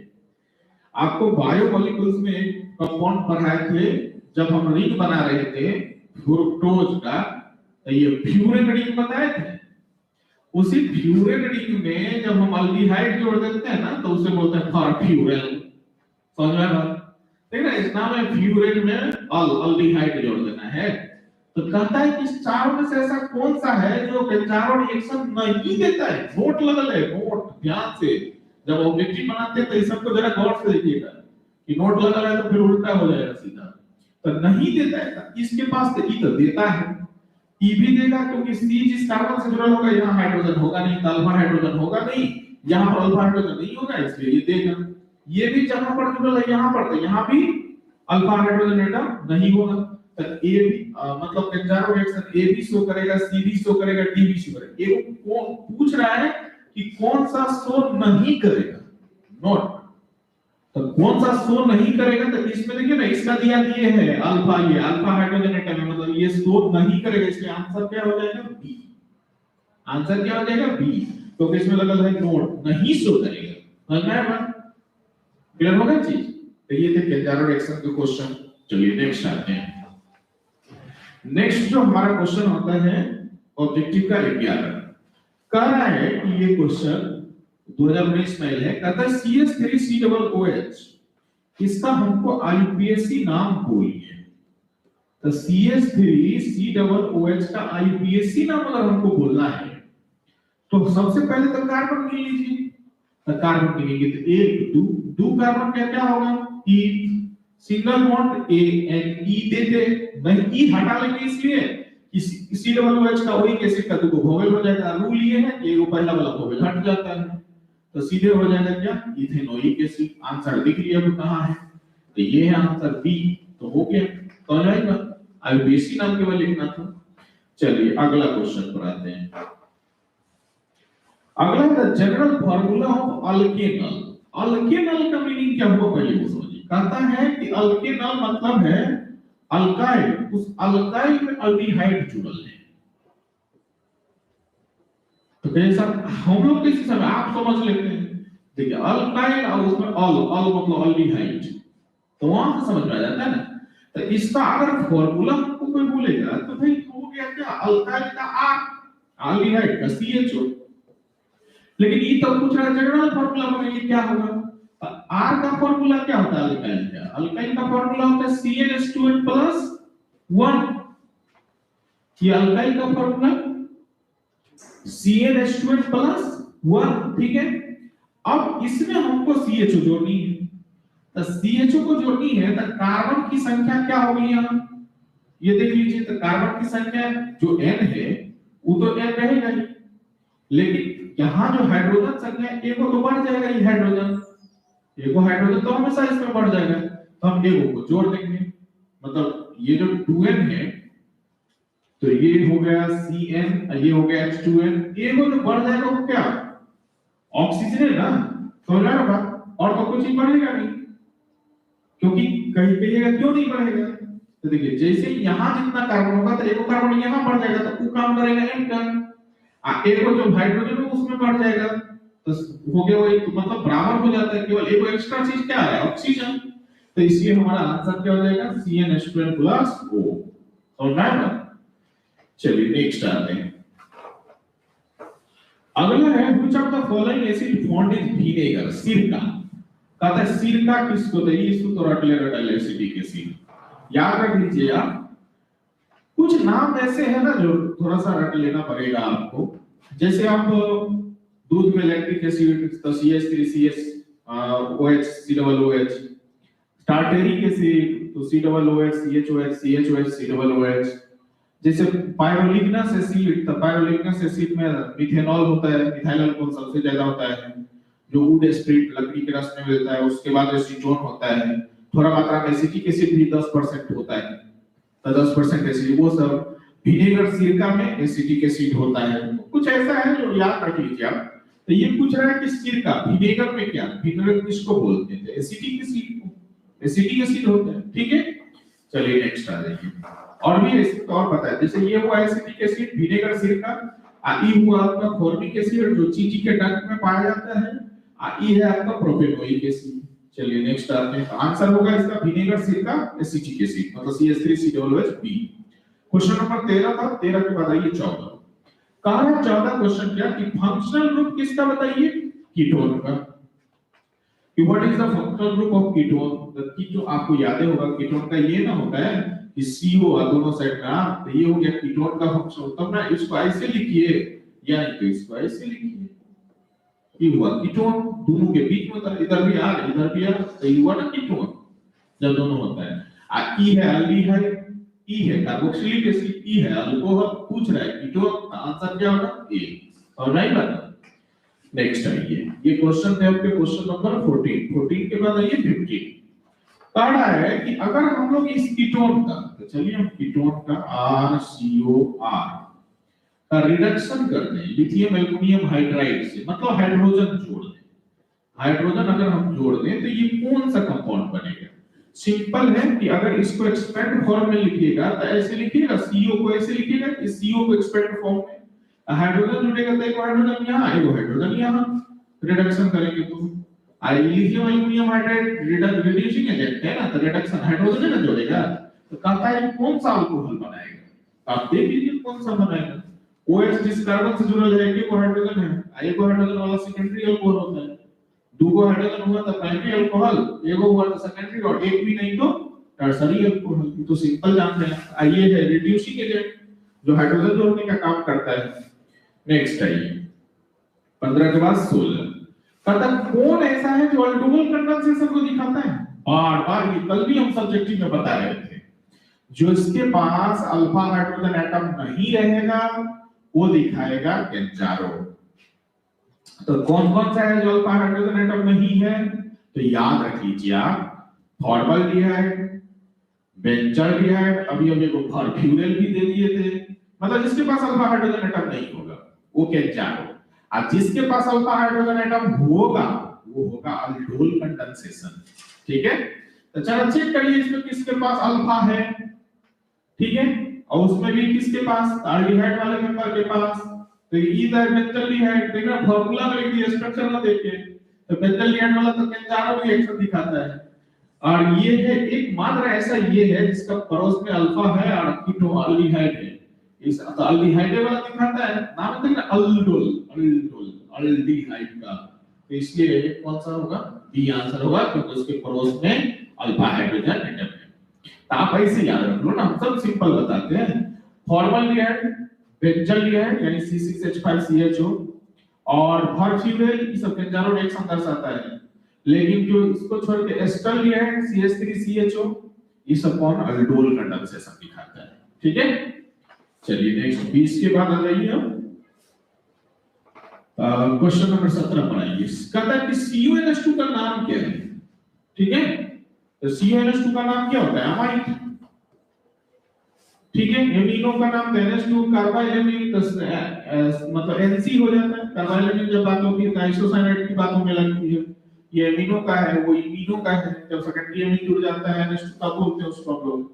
आपको बायोमोलिक्यूल्स में कंपाउंड पढ़ाए थे जब हम रिंग बना रहे थे फ्रुक्टोज का, तो ये फ्यूरेन रिंग बताए थे। उसी फ्यूरेन रिंग में जब हम अल्डिहाइड जोड़ देते हैं ना, तो उसे बोलते हैं फर्फ्यूरल। समझ में आया? ठीक है, इस नाम है फ्यूरेन में अल्डिहाइड जोड़ देना है। तो कहता है कि चारों में से ऐसा कौन सा है जो केंजारो रिएक्शन नहीं देता है? नोट लगल है, नोट ध्यान से, जब ऑब्जेक्टिव बनाते हैं तो इस सबको जरा गौर से देखिएगा कि नोट लगल है तो फिर उल्टा हो जाएगा सीधा। तो नहीं देता है, इसके पास तो ई तो देता है, ई भी देगा क्योंकि सी जिस कार्बन से जुड़ा होगा यहाँ हाइड्रोजन होगा नहीं, अल्फा हाइड्रोजन होगा नहीं, यहाँ पर अल्फा हाइड्रोजन नहीं होगा, इसलिए ये देगा। ये भी जहां पर जुड़ा है यहाँ पर, तो यहाँ भी अल्फा हाइड्रोजन एटम नहीं होगा, तो ए भी मतलब केंजारो रिएक्शन ए भी शो करेगा, सी भी शो करेगा, डी भी शो करेगा। ये कौन पूछ रहा है कि कौन सा शो नहीं करेगा, नोट। तो कौन सा शो नहीं करेगा, तो इसमें देखिए ना, इसका दिया दिए है अल्फा, ये अल्फा हाइड्रोजन एटम है, मतलब ये शो नहीं करेगा, इसलिए आंसर क्या हो जाएगा, बी। आंसर क्या हो जाएगा, बी, क्योंकि इसमें लगा है नोट नहीं शो करेगा। समझ में आया? क्लियर होगा चीज? तो ये थे केंजारो रिएक्शन के क्वेश्चन। चलिए नेक्स्ट आते हैं। नेक्स्ट जो हमारा क्वेश्चन होता है ऑब्जेक्टिव का 11, कह रहा है कि ये क्वेश्चन 2019 में है, कहता है CH3COOH, इसका हमको IUPAC नाम बोलिए। तो CH3COOH का IUPAC नाम अगर हमको बोलना है तो सबसे पहले तो कार्बन गिन लीजिए। तो कार्बन गिनेंगे तो एक दो कार्बन क्या होगा, ई, सिंगल बॉन्ड ए एंड ई देते, नहीं ई हटा लेंगे इसलिए कि COOH का वही एसिड का दो वोवेल हो जाएगा। रूल ये है कि वो पहला वाला वोवेल हट जाता है, तो सीधे हो जाएगा क्या, इथेनोइक एसिड। आंसर दिख लिया अब कहां है, तो ये है आंसर बी। तो हो गया, कौन आएगा, आईयूपीएसी नाम केवल लिखना था। चलिए अगला क्वेश्चन पर आते हैं। अगला है जनरल फार्मूला ऑफ अल्केनल। अल्केनल का मीनिंग क्या हुआ पहले वो समझिए। कहता है कि अल्केनल मतलब है अल्काइल, उस अल्काइल में अल्डिहाइड जुड़ल है। तो कहे सर हम लोग किसी समय आप समझ लेते हैं, देखिए अल्काइल और उसमें अल मतलब अल्डिहाइड, तो वहां से समझ में आ जाता है ना। तो इसका अगर फॉर्मूला को कोई बोलेगा तो भाई हो गया क्या, अल्काइल का आर, अल्डिहाइड का CHO। लेकिन ये तो पूछ रहा है जनरल फॉर्मूला में क्या होगा, आर का फॉर्मूला क्या होता है अल्काइल का, अल्काइल का फॉर्मूला होता है CnH2n+1। ये अल्काइल का फॉर्मूला CnH2n+1, ठीक है। अब इसमें हमको CHO जोड़नी है, तो CHO को जोड़नी है तो कार्बन की संख्या क्या होगी यहाँ, ये देख लीजिए। तो कार्बन की संख्या जो n है वो तो n रहेगा ही, लेकिन यहाँ जो हाइड्रोजन संख्या एगो तो बढ़ जाएगा, ये हाइड्रोजन एगो हाइड्रोजन तो हमेशा इसमें बढ़ जाएगा, तो हम एगो को जोड़ देंगे। मतलब ये जो 2n है तो ये हो गया Cn, ये हो गया H2n, एगो जो बढ़ जाएगा वो क्या, ऑक्सीजन है ना, समझ रहा है बात, और तो कुछ ही बढ़ेगा नहीं, क्योंकि कहीं कहिएगा क्यों नहीं बढ़ेगा। तो देखिए जैसे यहाँ जितना कार्बन होगा तो एगो कार्बन यहाँ बढ़ जाएगा, तो वो काम करेगा n का, एगो जो हाइड्रोजन है उसमें बढ़ जाएगा, तो हो गया वही, तो मतलब बराबर हो जाता है, केवल एगो एक्स्ट्रा चीज क्या है, ऑक्सीजन। तो इसलिए हमारा आंसर क्या हो जाएगा, CnH2n+O। समझ में आया। चलिए नेक्स्ट आते हैं, अगला है which of the following acid found in vinegar, सिरका। कहता है सिरका किसको कहते हैं, इसको तो रट लेगा डाल एसिडिक एसिड, याद रख लीजिए आप। कुछ नाम ऐसे हैं ना जो थोड़ा सा रट लेना पड़ेगा आपको, जैसे आप दूध में लैक्टिक एसिड तो CH3CH OH, टार्टेरिक एसिड तो COOH CHOH, जैसे पायरोलिग्नस एसिड, तो पायरोलिग्नस एसिड में मिथेनॉल होता है, मिथाइल अल्कोहल सबसे ज्यादा होता है, जो वुड स्प्रिट लकड़ी के रस में मिलता है। उसके बाद एसीटोन होता है, थोड़ा मात्रा में एसिटिक एसिड भी 10% होता है, तो 10% एसिड, वो सब विनेगर सिरका में एसिटिक एसिड होता है। कुछ ऐसा है जो याद रख लीजिए आप। तो ये पूछ रहा है कि सिरका विनेगर में क्या, विनेगर किसको बोलते हैं, एसिटिक एसिड को, एसिटिक एसिड होता है, ठीक है। चलिए नेक्स्ट आ जाइए, और भी एसिड और पता है, जैसे ये हुआ एसिटिक एसिड विनेगर सिरका, ई हुआ आपका फॉर्मिक एसिड जो चींटी के डंक में पाया जाता है, ई है आपका प्रोपेनोइक एसिड। चलिए नेक्स्ट आते हैं, आंसर होगा इसका विनेगर सिरका एसिटिक एसिड, मतलब CH3COOH। क्वेश्चन नंबर 13 था, 13 के बाद आइए 14। कहा है 14 क्वेश्चन क्या कि फंक्शनल ग्रुप किसका बताइए, कीटोन का। कि what is the functional group of ketone, ketone आपको याद होगा कीटोन का ये ना होता है कि CO दोनों साइड में, तो ये हो गया कीटोन का फंक्शन। तब ना इसको ऐसे लिखिए या तो इसको ऐसे लिखिए, ये हुआ कीटोन, दोनों के बीच में था, इधर भी R इधर भी R, तो ये हुआ ना कीटोन जब दोनों होता है। ई है अल्डिहाइड, ई है कार्बोक्सिलिक एसिड, ई है अल्कोहल, पूछ रहा है कीटोन, आंसर क्या होगा ए। और राइट बात। नेक्स्ट आइए, ये क्वेश्चन थे आपके क्वेश्चन नंबर 14 के बाद आइए 15। कह रहा है कि अगर हम लोग इस कीटोन का, तो चलिए हम कीटोन का RCOR का रिडक्शन कर दें लिथियम एल्युमिनियम हाइड्राइड से, मतलब हाइड्रोजन जोड़ दें, हाइड्रोजन अगर हम जोड़ दें तो ये कौन सा कंपाउंड बनेगा। सिंपल है कि अगर इसको एक्सपेंड फॉर्म में लिखिएगा तो ऐसे लिखिएगा, CO को ऐसे लिखिएगा, इस CO को एक्सपेंड फॉर्म में, हाइड्रोजन जुड़ेगा तो एक हाइड्रोजन यहाँ, एक हाइड्रोजन यहाँ, रिडक्शन करेंगे तो lithium aluminium hydride reducing agent है ना, तो रिडक्शन हाइड्रोजन ना जोड़ेगा, तो कहता है कौन सा अल्कोहल बनाएगा। आप देख लीजिए कौन सा बनाएगा। OH जिस कार्बन से जुड़ा है एक हाइड्रोजन है, एक हाइड्रोजन वाला सेकेंडरी अल्कोहल होता है, दो हाइड्रोजन हुआ तो प्राइमरी अल्कोहल, एक हुआ तो सेकेंडरी, और एक भी नहीं तो टर्सरी अल्कोहल। तो सिंपल जानते हैं, आइए है रिड्यूसिंग एजेंट जो हाइड्रोजन जोड़ने का काम करता है। नेक्स्ट आइए 15 के बाद 16, कहता कौन ऐसा है जो अल्कोहल कंडेंसेशन को दिखाता है। बार बार ये कल भी हम सब्जेक्टिव में बता रहे थे, जो इसके पास अल्फा हाइड्रोजन एटम नहीं रहेगा वो दिखाएगा केंजारो। तो कौन कौन सा है जो अल्फा हाइड्रोजन एटम नहीं है, तो याद रख लीजिए आप, फॉर्मल्डिहाइड, बेंजाल्डिहाइड, अभी हम एक फॉर्फ्यूरल भी दे दिए थे, मतलब जिसके पास अल्फा हाइड्रोजन एटम नहीं होगा वो केंजारो, और जिसके पास अल्फा हाइड्रोजन एटम होगा वो होगा अल्डोल कंडेंसेशन। ठीक है, तो चलो चेक करिए इसमें किसके पास अल्फा है, ठीक है, और उसमें भी किसके पास, अल्डिहाइड वाले मेंबर के पास, तो इधर बेंजल्डिहाइड देखना फार्मूला में लिख दिया, स्ट्रक्चर में देखिए तो बेंजल्डिहाइड वाला तो केंजारो रिएक्शन दिखाता है। और ये है एक मात्र ऐसा ये है जिसका पड़ोस में अल्फा है और कीटोल्डिहाइड है, इस तो अल्डिहाइड वाला दिखाता है, नाम देखना अल्डोल, अल्डोल अल्डिहाइड का, तो इसलिए कौन सा होगा, बी आंसर होगा, क्योंकि उसके पड़ोस में अल्फा हाइड्रोजन एटम है। तो आप ऐसे याद रख लो ना, हम सब सिंपल बताते हैं। फॉर्मल्डिहाइड, बेंजल्डिहाइड यानी C6H5CHO और फॉर्फ्यूरेल ये सब केंजारो रिएक्शन दर्शाता है, लेकिन जो इसको छोड़ के एस्टल्डिहाइड CH3CHO ये सब कौन अल्डोल का कंडेंसेशन दिखाता है। ठीक है, चलिए नेक्स्ट 20 के बाद आ जाइए हम क्वेश्चन नंबर 17 पर आइए। कहता है कि CuNH2 का नाम क्या है। ठीक है, तो CuNH2 का नाम क्या होता है, अमाइड। ठीक है, एमिनो का नाम NH2, कार्बाइलेमिन मतलब NC हो जाता है, कार्बाइलेमिन जब बात होती है तो आइसोसाइनेट की बात होने लगती है, ये एमिनो का है वो इमिनो का है, जब सेकेंडरी एमिन जुड़ जाता है NH2 का बोलते हैं उसको हम लोग।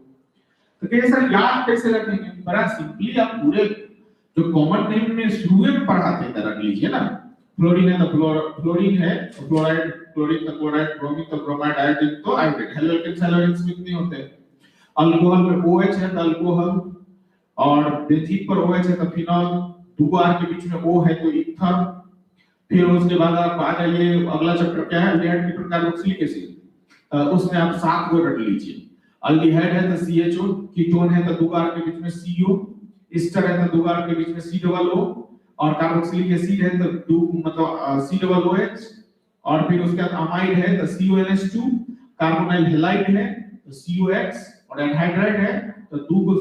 तो कैसे याद कैसे रखेंगे, बड़ा सिंपली आप पूरे जो कॉमन नेम में शुरू में पढ़ाते थे रख लीजिए ना। फ्लोरीन है तो फ्लोरीन है, फ्लोराइड क्लोरीन तो क्लोराइड, ब्रोमीन तो ब्रोमाइड, आयोडीन तो आयोडीन, हेलोजन हेलोजन कितने होते हैं, अल्कोहल में OH है तो अल्कोहल, और बेंजीन पर OH है तो फिनॉल, दो R के बीच में O है तो ईथर। फिर उसके बाद आप आ जाइए, अगला चैप्टर क्या है, एल्डिहाइड कीटोन कार्बोक्सिलिक एसिड, उसमें आप 7 को रख लीजिए। अल्डिहाइड है तो CHO, कीटोन है तो दो R के बीच में CO, एस्टर है तो दो R के बीच में COO, और कार्बोक्सिलिक एसिड है तो दो मतलब COOH, और फिर उसके बाद अमाइड है तो CONH2, कार्बोनाइल हैलाइड है तो COX, और एनहाइड्राइड है तो दो को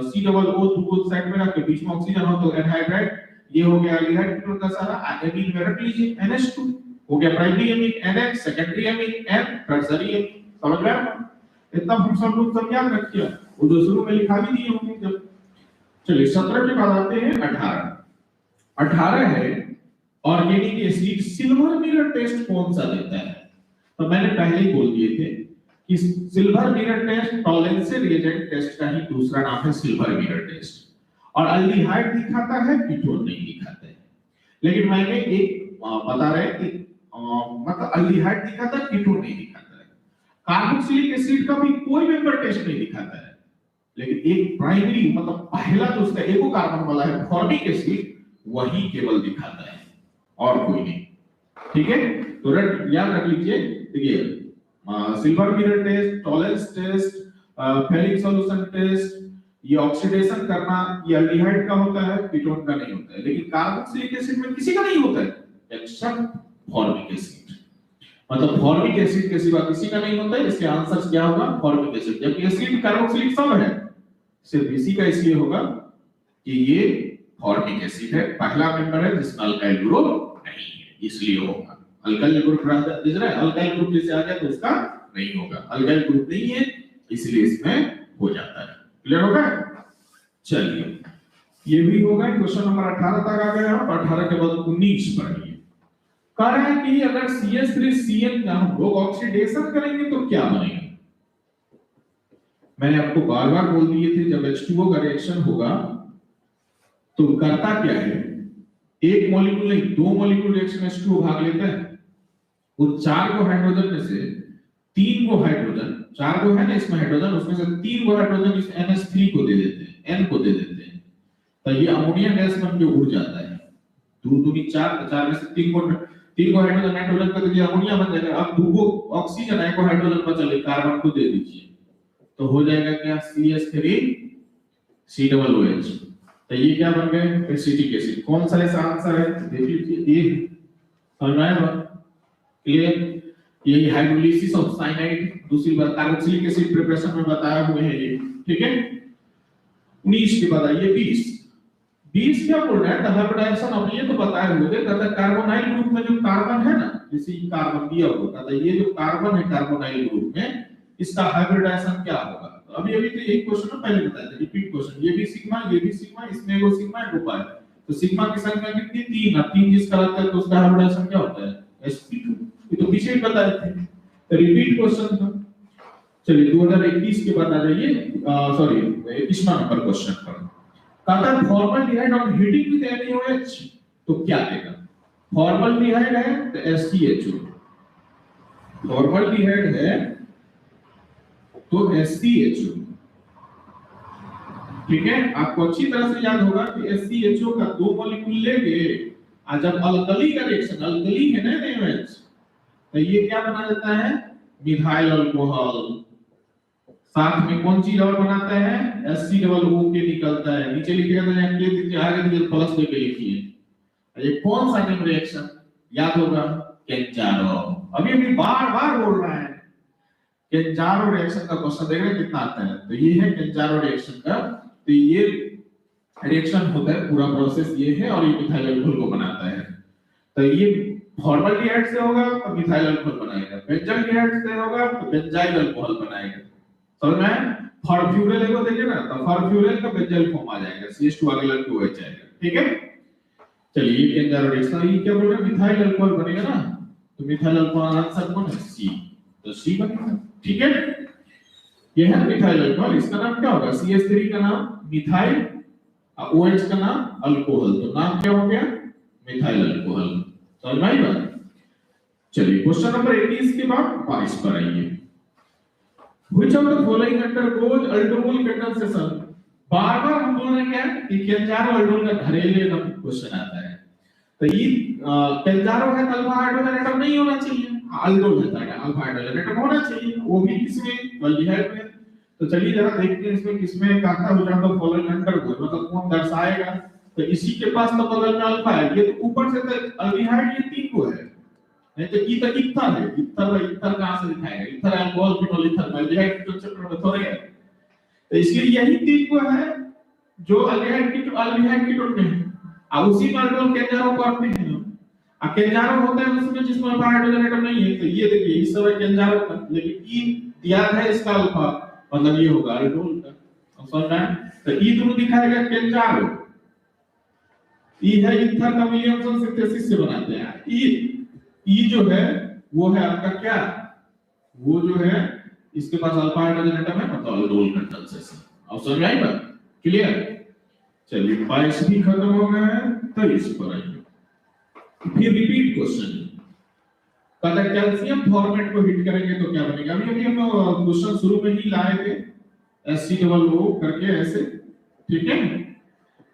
COO दो को साइड में रख के बीच में ऑक्सीजन हो तो एनहाइड्राइड। ये हो गया एल्डिहाइड कीटोन का सारा। एमीन में रख लीजिए NH2 हो गया, primary amine NH, secondary amine N, tertiary amine. समझ गए आप, इतना फंक्शन रूप सब याद रखिए, वो जो शुरू में लिखा भी दिए होंगे जब। चलिए 17 के बाद आते हैं 18 है organic acid silver mirror test कौन सा देता है। तो मैंने पहले ही बोल दिए थे कि silver mirror test Tollens reagent test का ही दूसरा नाम है सिल्वर मिरर टेस्ट, और अल्डिहाइड दिखाता है कीटोन नहीं दिखाता है। लेकिन मैंने एक बता रहे कि मतलब अल्डिहाइड दिखाता है कीटोन नहीं दिखाता है, कार्बोक्सिलिक एसिड का भी कोई मेंबर टेस्ट नहीं दिखाता है, लेकिन एक प्राइमरी मतलब पहला जो उसका एको कार्बन वाला है फॉर्मिक एसिड वही केवल दिखाता है और कोई नहीं। ठीक है, तो याद रख लीजिए, देखिए silver mirror test, Tollens test, ferric solution test, ये ऑक्सीडेशन करना ये अल्डिहाइड का होता है, कीटोन का नहीं होता है। लेकिन कार्बोक्सिलिक एसिड में किसी का नहीं होता है एक्सेप्ट फॉर्मिक एसिड, मतलब फॉर्मिक एसिड के सिवा किसी का नहीं होता है। इसके आंसर क्या होगा, फॉर्मिक एसिड। जबकि एसिड कार्बोक्सिलिक सब है, सिर्फ इसी का इसलिए होगा कि ये फॉर्मिक एसिड है, पहला मेंबर है जिसमें अल्काइल ग्रुप नहीं है, इसलिए होगा। अल्काइल ग्रुप दिख रहा है, अल्काइल ग्रुप जैसे आ गया तो उसका नहीं होगा, अल्काइल ग्रुप नहीं है इसलिए इसमें हो जाता है। क्लियर हो गया, चलिए ये भी होगा। क्वेश्चन नंबर 18 तक आ गए आप। 18 के बाद 19 पढ़िए। कह रहा है कि अगर CH3Cl का हम लोग ऑक्सीडेशन करेंगे तो क्या बनेगा। मैंने आपको बार बार बोल दिए थे जब H2O का रिएक्शन होगा तो करता क्या है, एक मॉलिक्यूल नहीं दो मॉलिक्यूल रिएक्शन H2O भाग लेता है, वो 4 को हाइड्रोजन में से 3 को हाइड्रोजन, 4 को है ना इसमें हाइड्रोजन, उसमें से 3 को हाइड्रोजन इस NH3 को दे देते हैं, N को दे देते हैं, तो ये अमोनिया गैस बन के उड़ जाता है। 2 दूनी 4, 4 में से 3 को हाइड्रोजन नाइट्रोजन का दे दिया, अमोनिया बन जाएगा। अब 2 को ऑक्सीजन है, को हाइड्रोजन बचा ले, कार्बन को दे दीजिए तो हो जाएगा क्या CH3COOH। तो ये क्या बन गए, एसिटिक एसिड। कौन सा इसका आंसर है, देख लीजिए, ये समझ में आया क्लियर। ये हाइड्रोलिसिस ऑफ साइनाइड दूसरी बात कार्बोक्सिलिक एसिड प्रिपरेशन में बताया हुए हैं ये। ठीक है, 19 के बाद आइए 20 क्या बोल रहा है, हाइब्रिडाइजेशन अब ये तो बताया हुए थे, कहता कार्बोनाइल ग्रुप में जो कार्बन है ना, जैसे ये कार्बन दिया हुआ, कहता ये जो कार्बन है कार्बोनाइल ग्रुप में इसका हाइब्रिडाइजेशन क्या होगा। तो अभी तो एक क्वेश्चन पहले बताया था, रिपीट क्वेश्चन, ये भी सिग्मा, इसमें एगो सिग्मा एगो पाई, तो सिग्मा की संख्या कितनी 3 और 3 जिसका लगता है तो उसका हाइब्रिडाइजेशन क्या होता है sp2। ये तो पीछे ही बताए थे, तो रिपीट क्वेश्चन था। चलिए 2021 के बाद आ जाइए, सॉरी 21वां नंबर क्वेश्चन पर। कहता है formaldehyde on heating with NaOH तो क्या देगा? फॉर्मल्डिहाइड है तो SCHO, फॉर्मल्डिहाइड है तो SCHO, ठीक है। आपको अच्छी तरह से याद होगा कि SCHO का 2 मॉलिक्यूल लेंगे और जब अल्कली का रिएक्शन, अल्कली है ना NaOH, तो ये क्या बना देता है? Methyl alcohol. साथ में कौन चीज और बनाता है? HCOO के निकलता है। नीचे लिखिएगा तो यहाँ के दीजिए, आगे दीजिए, प्लस लेके लिखिए। ये कौन सा नेम रिएक्शन याद होगा? केंजारो। अभी बार-बार बोल रहा है केंजारो रिएक्शन का क्वेश्चन देख रहे हैं कितना आता है। तो ये है केंजारो रिएक्शन का। तो ये रिएक्शन होता है, पूरा प्रोसेस ये है और ये मिथाइल अल्कोहल को बनाता है। तो ये फॉर्मल्डिहाइड से होगा तो मिथाइल अल्कोहल बनाएगा, बेंजाइलडिहाइड से होगा तो बेंजाइल अल्कोहल बनाएगा। समझ में? फॉर्फ्यूरेल को देखिए ना, तो फॉर्फ्यूरेल का बेंजाइल फॉर्म आ जाएगा, CH2 आगे लग के हो जाएगा, ठीक है। चलिए केंजारो रिएक्शन ये क्या बोल रहे हैं? मिथाइल अल्कोहल बनेगा ना, तो मिथाइल अल्कोहल आंसर कौन है? C, तो C बनेगा, ठीक है। ये है मिथाइल अल्कोहल। इसका नाम क्या होगा? CH3 का नाम मिथाइल और OH का नाम अल्कोहल, तो नाम क्या हो गया? Methyl alcohol. समझ में आई बात? चलिए क्वेश्चन नंबर 21 के बाद 22 पर आइए। Which of the following undergoes aldol condensation? बार-बार हम बोल रहे हैं क्या कि केंजारो अल्डोल का घरेलू एटम क्वेश्चन आता है। तो ये केंजारो है तो अल्फा हाइड्रोजन एटम नहीं होना चाहिए, अल्डोल है तो अल्फा हाइड्रोजन एटम होना चाहिए, वो भी किसमें? एल्डिहाइड में। तो चलिए जरा देखते हैं इसमें किसमें कहता है which of the following undergoes, मतलब कौन दर्शाएगा। तो इसी के पास तो बगल में अल्फा है, ये तो ऊपर से तो एल्डिहाइड ये 3 को है, नहीं तो ई तो इथर है। इथर कहां से दिखाएगा? Ether alcohol phenol ether, aldehyde के चक्कर में थोड़े है। तो इसलिए यही 3 को है जो एल्डिहाइड कीटोन में है, और उसी में अल्डोल केंजारो करते हैं। अब केंजारो होता है उसमें जिसमें अल्फा हाइड्रोजन एटम नहीं है, तो ये देखिए इस समय केंजारो का, लेकिन ई दिया है इसका अल्फा, मतलब ये होगा अल्डोल का। अब समझ में? तो ई दोनों दिखाएगा केंजारो, ई है इथर का विलियमसन सिंथेसिस से बनाते हैं। ई जो है वो है आपका क्या? वो जो है इसके पास अल्फा हाइड्रोजन एटम है, मतलब अल्डोल कंडेंसेशन। अब समझ में आई बात? क्लियर? चलिए 22 भी खत्म हो गया है, 23 पर आइए। फिर रिपीट क्वेश्चन, कहता है कैल्शियम फॉर्मेट को हिट करेंगे तो क्या बनेगा? अभी हम क्वेश्चन शुरू में ही लाए थे, HCOO करके ऐसे, ठीक है।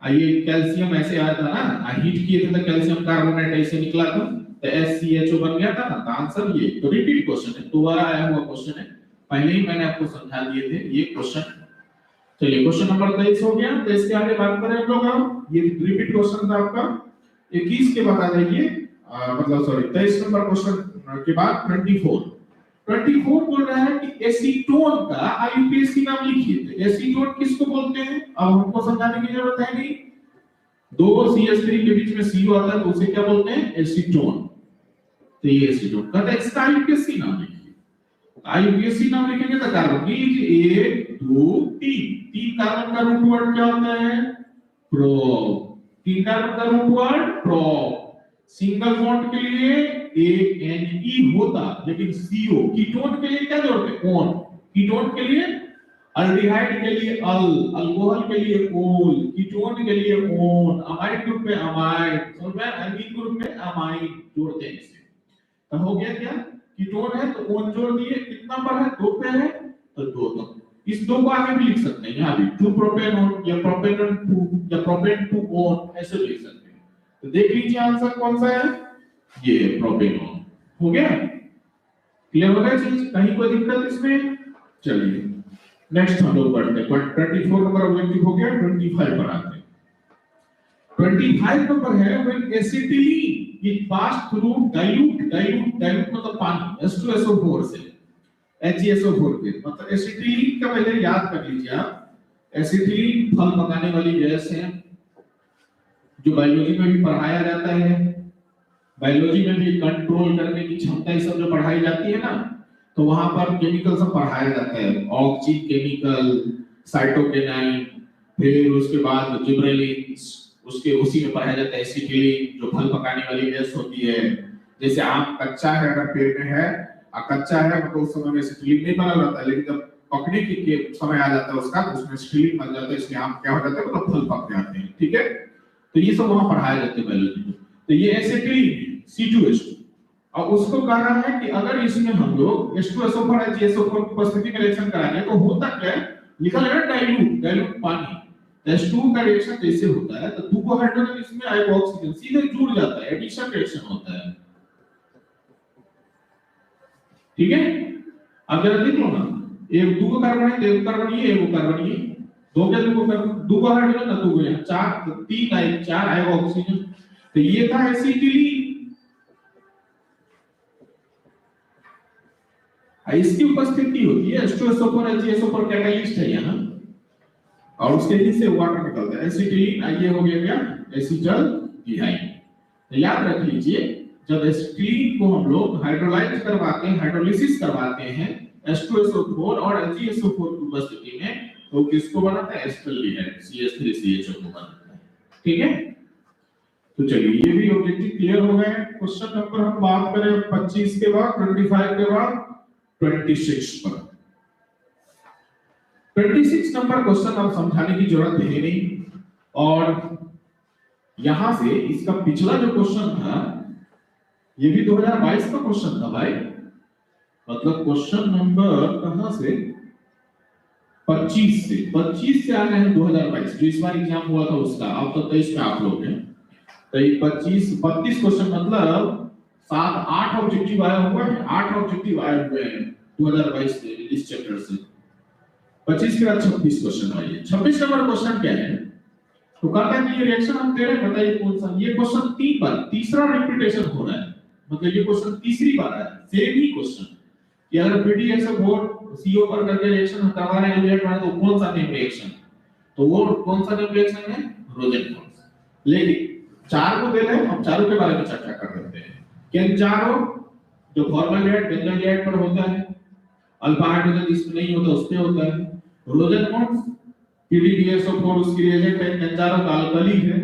आइए कैल्शियम ऐसे आया था ना, हिट किए थे तो कैल्शियम कार्बोनेट ऐसे निकला था, तो SCHO बन गया था ना। तो आंसर ये, तो रिपीट क्वेश्चन है, दोबारा आया हुआ क्वेश्चन है, पहले ही मैंने आपको समझा दिए थे ये क्वेश्चन। चलिए क्वेश्चन नंबर 23 हो गया। तो इसके आगे बात करें हम लोग, ये रिपीट क्वेश्चन था आपका। 21 के बाद आ जाइए, मतलब सॉरी 23 नंबर क्वेश्चन के बाद 24 बोल रहा है कि एसीटोन का IUPAC नाम लिखिए। तो एसीटोन किसको बोलते हैं? अब हमको समझाने की जरूरत है नहीं, दो CH3 के बीच में CO आता है तो उसे क्या बोलते हैं? एसीटोन। तो ये एसीटोन का इसका IUPAC नाम लिखिए। IUPAC नाम लिखेंगे तो कार्बन की 1 2 3 कार्बन का रूट वर्ड क्या होता है? प्रोप। 3 कार्बन का root word prop. Single bond के लिए ANE होता, लेकिन CO कीटोन के लिए क्या जोड़ते हैं? ओन। कीटोन के लिए अल्डिहाइड के लिए अल, अल्कोहल के लिए ओल, कीटोन के लिए ओन, अमाइड ग्रुप में अमाइड, समझ में? एल्कीन ग्रुप में अमाइड जोड़ते हैं इसे। तो हो गया क्या? कीटोन है तो ओन जोड़ दिए, कितना पर है? 2 पे है तो 2। तो इस 2 को आगे भी लिख सकते हैं, यहां भी 2 प्रोपेन ओन या प्रोपेनोन 2 या प्रोपेन 2 ओन ऐसे लिख सकते हैं। तो देख लीजिए आंसर कौन सा है? ये प्रोपेनोन। हो गया? क्लियर हो गया चीज? कहीं कोई दिक्कत इसमें? चलिए नेक्स्ट हम लोग बढ़ते हैं। 24 नंबर ऑब्जेक्टिव हो गया, 25 पर आते हैं। 25 नंबर है when acetylene it pass through dilute मतलब पानी, H2SO4 से HgSO4 के, मतलब एसिटिलीन का पहले याद कर लीजिए आप। एसिटिलीन फल पकाने वाली गैस है जो बायोलॉजी में भी पढ़ाया जाता है। बायोलॉजी में भी कंट्रोल करने की क्षमता ये सब जो पढ़ाई जाती है ना, तो वहां पर केमिकल सब पढ़ाया जाता है। ऑक्सी केमिकल, साइटोकिनाइन, फिर उसके बाद जिब्रेलिन, उसके उसी में पढ़ाया जाता है एसिटिलीन जो फल पकाने वाली गैस होती है। जैसे आम कच्चा है, अगर पेड़ में है और कच्चा है मतलब उस समय में एसिटिलीन नहीं बना रहता है, लेकिन जब पकने के समय आ जाता है उसका, तो उसमें स्टील बन जाता है, इसलिए आम क्या हो जाता है, मतलब फल पक जाते हैं। ठीक है, तो ये सब वहां पढ़ाए जाते हैं बायोलॉजी में। तो ये एसिटिलीन C2H2, और उसको कह रहा है कि अगर इसमें हम लोग H2SO4 HgSO4 की उपस्थिति में रिएक्शन कराएंगे तो होता क्या है, लिखा है ना डाइल्यूट पानी। H2 का रिएक्शन जैसे होता है तो 2 को हाइड्रोजन इसमें आएगा, ऑक्सीजन सीधे जुड़ जाता है, एडिशन रिएक्शन होता है। ठीक है, अब जरा देख लो ना, एक 2 कार्बन है, एक कार्बन ये, एक कार्बन ये, दो क्या 2 कार्बन, 2 हाइड्रोजन ना 2 यहाँ 4, 3 आए, 4 आएगा ऑक्सीजन। तो ये था एसिटिलीन, इसकी उपस्थिति होती है H2SO4 HgSO4 कैटालिस्ट है यहाँ, और उसके नीचे वाटर निकलता है एसिटिलीन। ये हो गया क्या, एसिटाल्डिहाइड। तो याद रख लीजिए, जब एसिटिलीन को हम लोग हाइड्रोलाइज करवाते हैं, हाइड्रोलिसिस करवाते हैं H2SO4 और HgSO4 की उपस्थिति में, तो किसको बनाता है, एसिटाल्डिहाइड CH3CHO को बनाता है। ठीक है, तो चलिए ये भी ऑब्जेक्टिव क्लियर हो गए। क्वेश्चन नंबर हम बात करें 25 के बाद, 25 के बाद 26 पर। 26 नंबर क्वेश्चन अब समझाने की जरूरत है नहीं, और यहां से इसका पिछला जो क्वेश्चन था ये भी 2022 का क्वेश्चन था भाई, मतलब क्वेश्चन नंबर कहां से, 25 से आ गए हैं 2022, जो इस बार एग्जाम हुआ था उसका। अब तो 23 में आप लोग हैं, तो ये 32 क्वेश्चन, मतलब 7-8 ऑब्जेक्टिव आया हुआ है, 8 ऑब्जेक्टिव आए हुए हैं 2022 में इस चैप्टर से। 25 के बाद 26 क्वेश्चन आइए। 26 नंबर क्वेश्चन क्या है, तो कहता है कि ये रिएक्शन हम दे रहे हैं, बताइए कौन सा। ये क्वेश्चन 3 बार, तीसरा रिपीटेशन हो रहा है, मतलब ये क्वेश्चन तीसरी बार है, सेम ही क्वेश्चन कि अगर PDSO4 CO पर करके रिएक्शन करवा रहे हैं तो कौन सा नेम रिएक्शन, तो वो कौन सा नेम रिएक्शन है, रोजेनफॉर्स। लेकिन 4 को दे रहे हैं, हम चारों के बारे में चर्चा कर लेते हैं। केंजारो जो फॉर्मल्डिहाइड बेंजोल्डिहाइड पर होता है, अल्फा हाइड्रोजन इसमें नहीं होता, उसमें होता है। रोजेनफॉर्स PDSO4 उसकी रिएजेंट है, केंजारो का अल्कली है।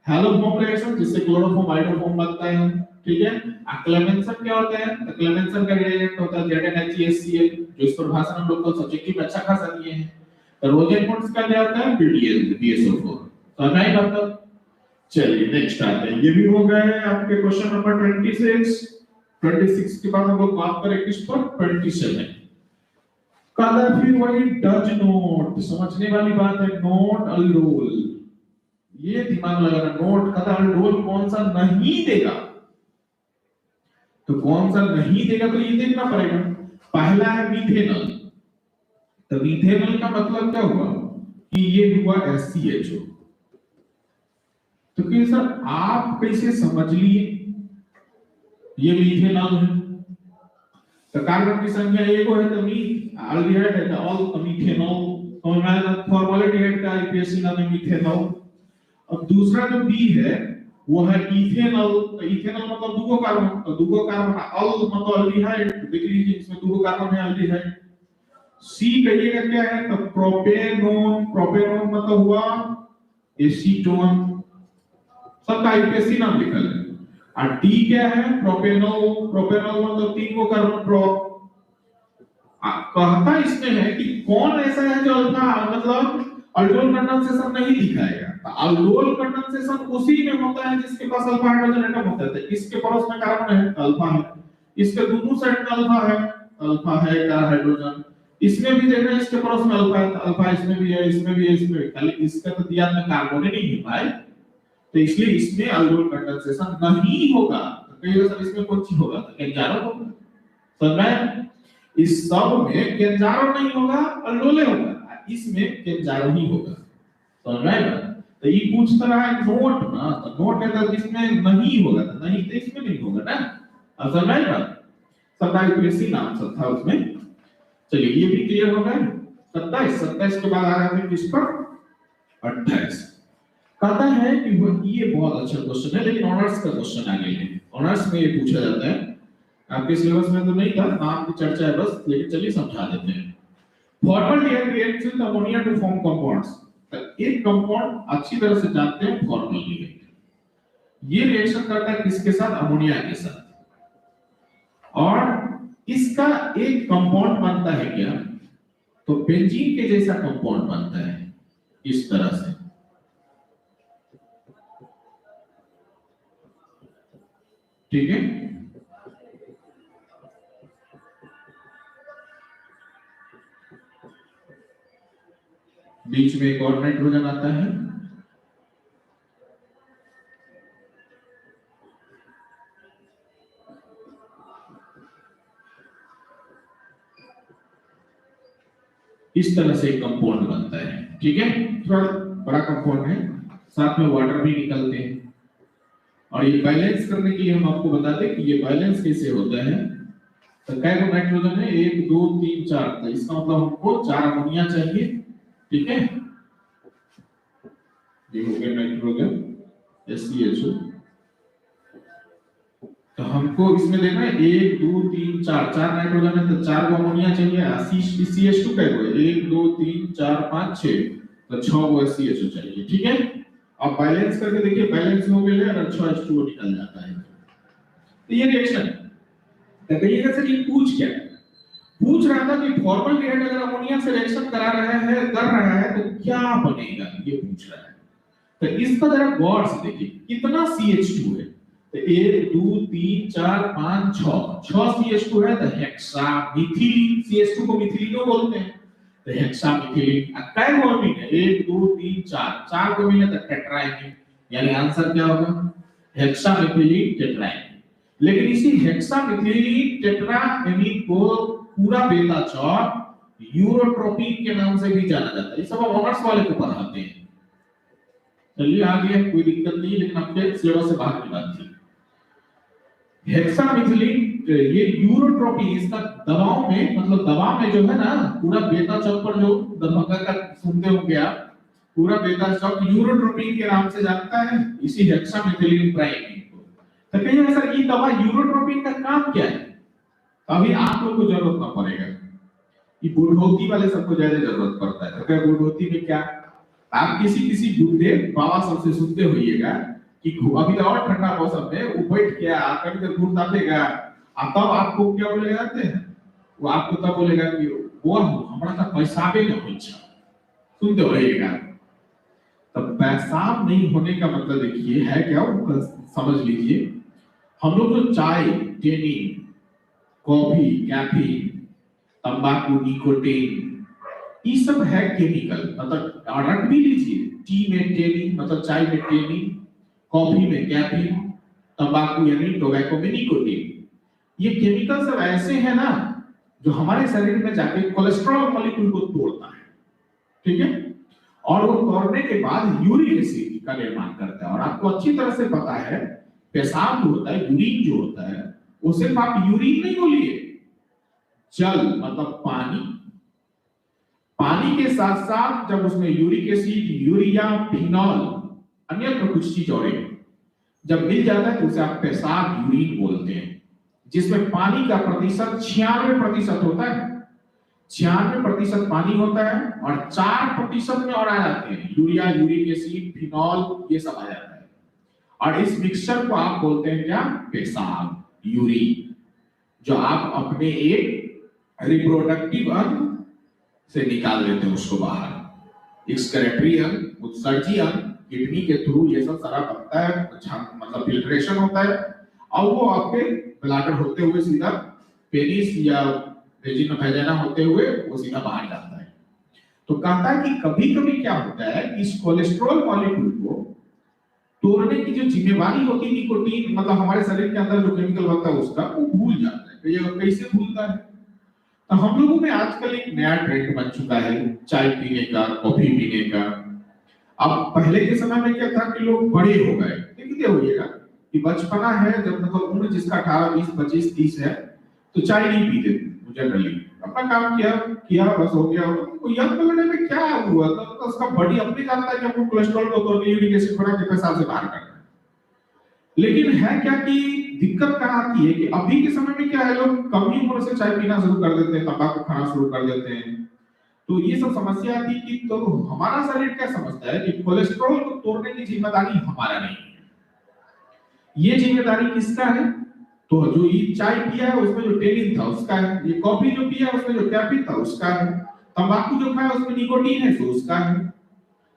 हैलोफॉर्म रिएक्शन जिससे क्लोरोफॉर्म हाइड्रोफॉर्म बनता है। ठीक है, क्लेमेंसन क्या होता है, क्लेमेंसन का रिएजेंट होता है ZnHCl, जो इस परिभाषा हम लोग को सब्जेक्टिव में अच्छा खासा दिए हैं। तो रोजेनफॉर्स का क्या होता है, PDSO4। तो नहीं पता, चलिए नेक्स्ट आते हैं। ये भी हो गए आपके क्वेश्चन नंबर 26 के बाद हम लोग बात करें किस पर, 27। कहता है फिर वही डज नोट, समझने वाली बात है, नोट अल्डोल। ये दिमाग लगाना, नोट कहता है अल्डोल कौन सा नहीं देगा, तो कौन सा नहीं देगा, तो ये देखना पड़ेगा। पहला है मीथेनॉल, तो मीथेनॉल का मतलब क्या हुआ कि ये हुआ SCHO। तो कि सर आप कैसे समझ लिए ये मीथेनॉल है, तो कार्बन की संख्या 1 है तो मीथाल्डिहाइड है, तो ऑल मीथेनॉल। तो मैं फॉर्मल्डिहाइड का IPSC नाम है मीथेनॉल। अब दूसरा जो B है वो है इथेनॉल। तो इथेनॉल मतलब 2 कार्बन, तो 2 कार्बन, अल मतलब अल्डिहाइड, देख लीजिए इसमें 2 कार्बन है, अल्डिहाइड। C कहिएगा क्या है, तो प्रोपेनोन, प्रोपेनोन मतलब हुआ एसीटोन, सबका IPSC नाम लिखा है। और D क्या है, प्रोपेनॉल, प्रोपेनॉल मतलब 3 कार्बन प्रो। कहता इसमें है कि कौन ऐसा है जो अल्फा मतलब अल्डोल कंडेंसेशन नहीं दिखाएगा। तो अल्डोल कंडेंसेशन उसी में होता है जिसके पास अल्फा हाइड्रोजन एटम होता है। इसके पड़ोस में कार्बन है, अल्फा है, इसके दोनों साइड में अल्फा है, अल्फा है का हाइड्रोजन। इसमें भी देख रहे हैं, इसके पड़ोस में अल्फा है, अल्फा इसमें भी है, इसमें भी है, इसमें भी। खाली इसका तो दिया में कार्बन ही नहीं है भाई, तो इसलिए इसमें अल्डोल कंडेंसेशन नहीं होगा। तो कहिए सर इसमें कौन सी होगा, तो केंजारो होगा। समझ में, इस सब में केंजारो नहीं होगा, अल्डोले होगा, इसमें केंजारो ही होगा। समझ में, तो ये पूछता रहा है नोट ना, तो नोट है तो जिसमें नहीं होगा, तो नहीं तो इसमें नहीं होगा ना। अब समझ में बात, सबका IPSC नाम सब था उसमें। चलिए ये भी क्लियर हो गया। 27 के बाद आ रहा है किस पर, 28। कहता है कि ये बहुत अच्छा क्वेश्चन है, लेकिन ऑनर्स का क्वेश्चन आगे है। ऑनर्स में ये पूछा जाता है, आपके सिलेबस में तो नहीं था, नाम की चर्चा है बस, लेकिन चलिए समझा देते हैं। Formaldehyde reacts with ammonia to form compounds. एक कंपाउंड अच्छी तरह से जानते हैं, फॉर्मल्डिहाइड। ये रिएक्शन करता है किसके साथ, अमोनिया के साथ, और इसका एक कंपाउंड बनता है क्या, तो बेंजीन के जैसा कंपाउंड बनता है इस तरह से। ठीक है, बीच में एक और नाइट्रोजन आता है, इस तरह से एक कंपाउंड बनता है। ठीक है, थोड़ा बड़ा कंपाउंड है, साथ में वाटर भी निकलते हैं। और ये बैलेंस करने के लिए हम आपको बता दें कि ये बैलेंस कैसे होता है। तो कै गो नाइट्रोजन है, 1 2 3 4, तो इसका मतलब हमको 4 अमोनिया चाहिए। ठीक है, ये हो गया नाइट्रोजन SCHO। तो हमको इसमें देखना है 1 2 3 4, 4 नाइट्रोजन है तो 4 गो अमोनिया चाहिए। CH2 कै गो है, 1 2 3 4 5 6, तो 6 गो SCHO चाहिए। ठीक है, अब बैलेंस करके देखिए, बैलेंस हो गया और अच्छा H2O निकल जाता है। तो ये रिएक्शन है। तो कहिएगा सर ये पूछ रहा था कि फॉर्मल्डिहाइड अगर अमोनिया से रिएक्शन कर रहा है तो क्या बनेगा, ये पूछ रहा है। तो इसका जरा गौर से देखिए कितना CH2 है। तो 1 2 3 4 5 6 CH2 है, तो हेक्सामिथिलीन, CH2 को मिथिलीनो बोलते हैं, तो हेक्सामिथिलीन। कै गो अमीन है, 1 2 3 4 गो अमीन है, तो टेट्राइमीन। यानी आंसर क्या होगा, हेक्सामिथिलीन टेट्राइमीन। लेकिन इसी हेक्सामिथिलीन टेट्राएमीन को पूरा बेटा चौक यूरोट्रोपिन के नाम से भी जाना जाता है। ये सब ऑनर्स वाले को पढ़ाते हैं। चलिए आगे, कोई दिक्कत नहीं, लेकिन आपके सिलेबस से बाहर की बात थी। हेक्सामिथिलीन ये यूरोट्रोपिन, इसका दवाओं में, मतलब दवा में जो है ना, पूरा बेटा चौक पर जो दवा का सुनते होंगे आप, पूरा बेटा चौक यूरोट्रोपिन के नाम से जानता है, इसी हेक्सामिथिलीन प्राइमीन को। तो कहिए सर ये दवा यूरोट्रोपिन का काम क्या है। अभी आप लोग को जरूरत ना पड़ेगा, ये बुढ़ोती वाले सबको ज्यादा जरूरत पड़ता है। तो बुढ़ोती में क्या, आप किसी बुढ़े बाबा सबसे सुनते होइएगा कि अभी और ठंडा मौसम में वो बैठ के कभी तो दूध दातेगा, तब आपको क्या बोले जाते हैं, वो आपको तब बोलेगा कि वो हमारा का पेशाबे न हो, सुनते होइएगा। तब पेशाब नहीं होने का मतलब देखिए है क्या, समझ लीजिए। हम लोग जो चाय, चीनी, कॉफी, कैफीन, तंबाकू, निकोटीन, ये सब है केमिकल। मतलब रट भी लीजिए, टी में टेनिन मतलब चाय में टेनिन, कॉफी में कैफीन, तंबाकू यानी टोबैको में निकोटीन। ये केमिकल सब ऐसे हैं ना जो हमारे शरीर में जाके कोलेस्ट्रॉल मॉलिक्यूल को तोड़ता है। ठीक है, और वो तोड़ने के बाद यूरिक एसिड का निर्माण करता है। और आपको अच्छी तरह से पता है पेशाब जो होता है, यूरिन जो होता है, वो सिर्फ आप यूरिन नहीं बोलिए, जल मतलब पानी के साथ साथ जब उसमें यूरिक एसिड, यूरिया, फिनॉल, अन्य कुछ चीज और जब मिल जाता है तो उसे आप पेशाब यूरिन बोलते हैं, जिसमें पानी का प्रतिशत 96% होता है। 96% पानी होता है और 4% में और आ जाते हैं यूरिया, यूरिक एसिड, फिनॉल, ये सब आ जाता है। और इस मिक्सचर को आप बोलते हैं क्या, पेशाब, यूरिन, जो आप अपने एक रिप्रोडक्टिव अंग से निकाल देते हैं उसको बाहर। एक्सक्रेटरी अंग, उत्सर्जी अंग, किडनी के थ्रू ये सब सारा बनता है, मतलब फिल्ट्रेशन होता है, और वो आपके ब्लैडर होते हुए सीधा पेनिस या वेजिना वेजाइना होते हुए वो सीधा बाहर जाता है। तो कहता है कि कभी-कभी क्या होता है कि इस कोलेस्ट्रॉल मॉलिक्यूल को तोड़ने की जो जिम्मेवारी होती है निकोटीन, मतलब हमारे शरीर के अंदर जो केमिकल बनता है उसका, वो भूल जाता है। तो ये कैसे भूलता है, तो हम लोगों में आजकल एक नया ट्रेंड बन चुका है चाय पीने का, कॉफी पीने का। अब पहले के समय में क्या था कि लोग बड़े हो गए, देखते होइएगा कि बचपना है, जब मतलब उम्र जिसका 18 20 25 30 है, तो चाय नहीं पीते जनरली, अपना काम किया बस हो गया। तो यंग पीरियड में क्या हुआ, तो उसका बॉडी अपने जानता है कि हमको कोलेस्ट्रॉल को तोड़ने, यूरिक एसिड बना के पेशाब से बाहर करना है। लेकिन है क्या कि दिक्कत कहाँ आती है कि अभी के समय में क्या है, लोग कम ही उम्र से चाय पीना शुरू कर देते हैं, तंबाकू खाना शुरू कर देते हैं। तो ये सब समस्या आती है कि तो हमारा शरीर क्या समझता है कि कोलेस्ट्रॉल को तोड़ने की जिम्मेदारी हमारा नहीं है, ये जिम्मेदारी किसका है। तो जो ये चाय पिया है उसमें जो टेनिन था उसका है, ये कॉफी जो पिया है उसमें जो कैफीन था उसका है, तंबाकू जो खाया उसमें निकोटीन है, तो उसका है।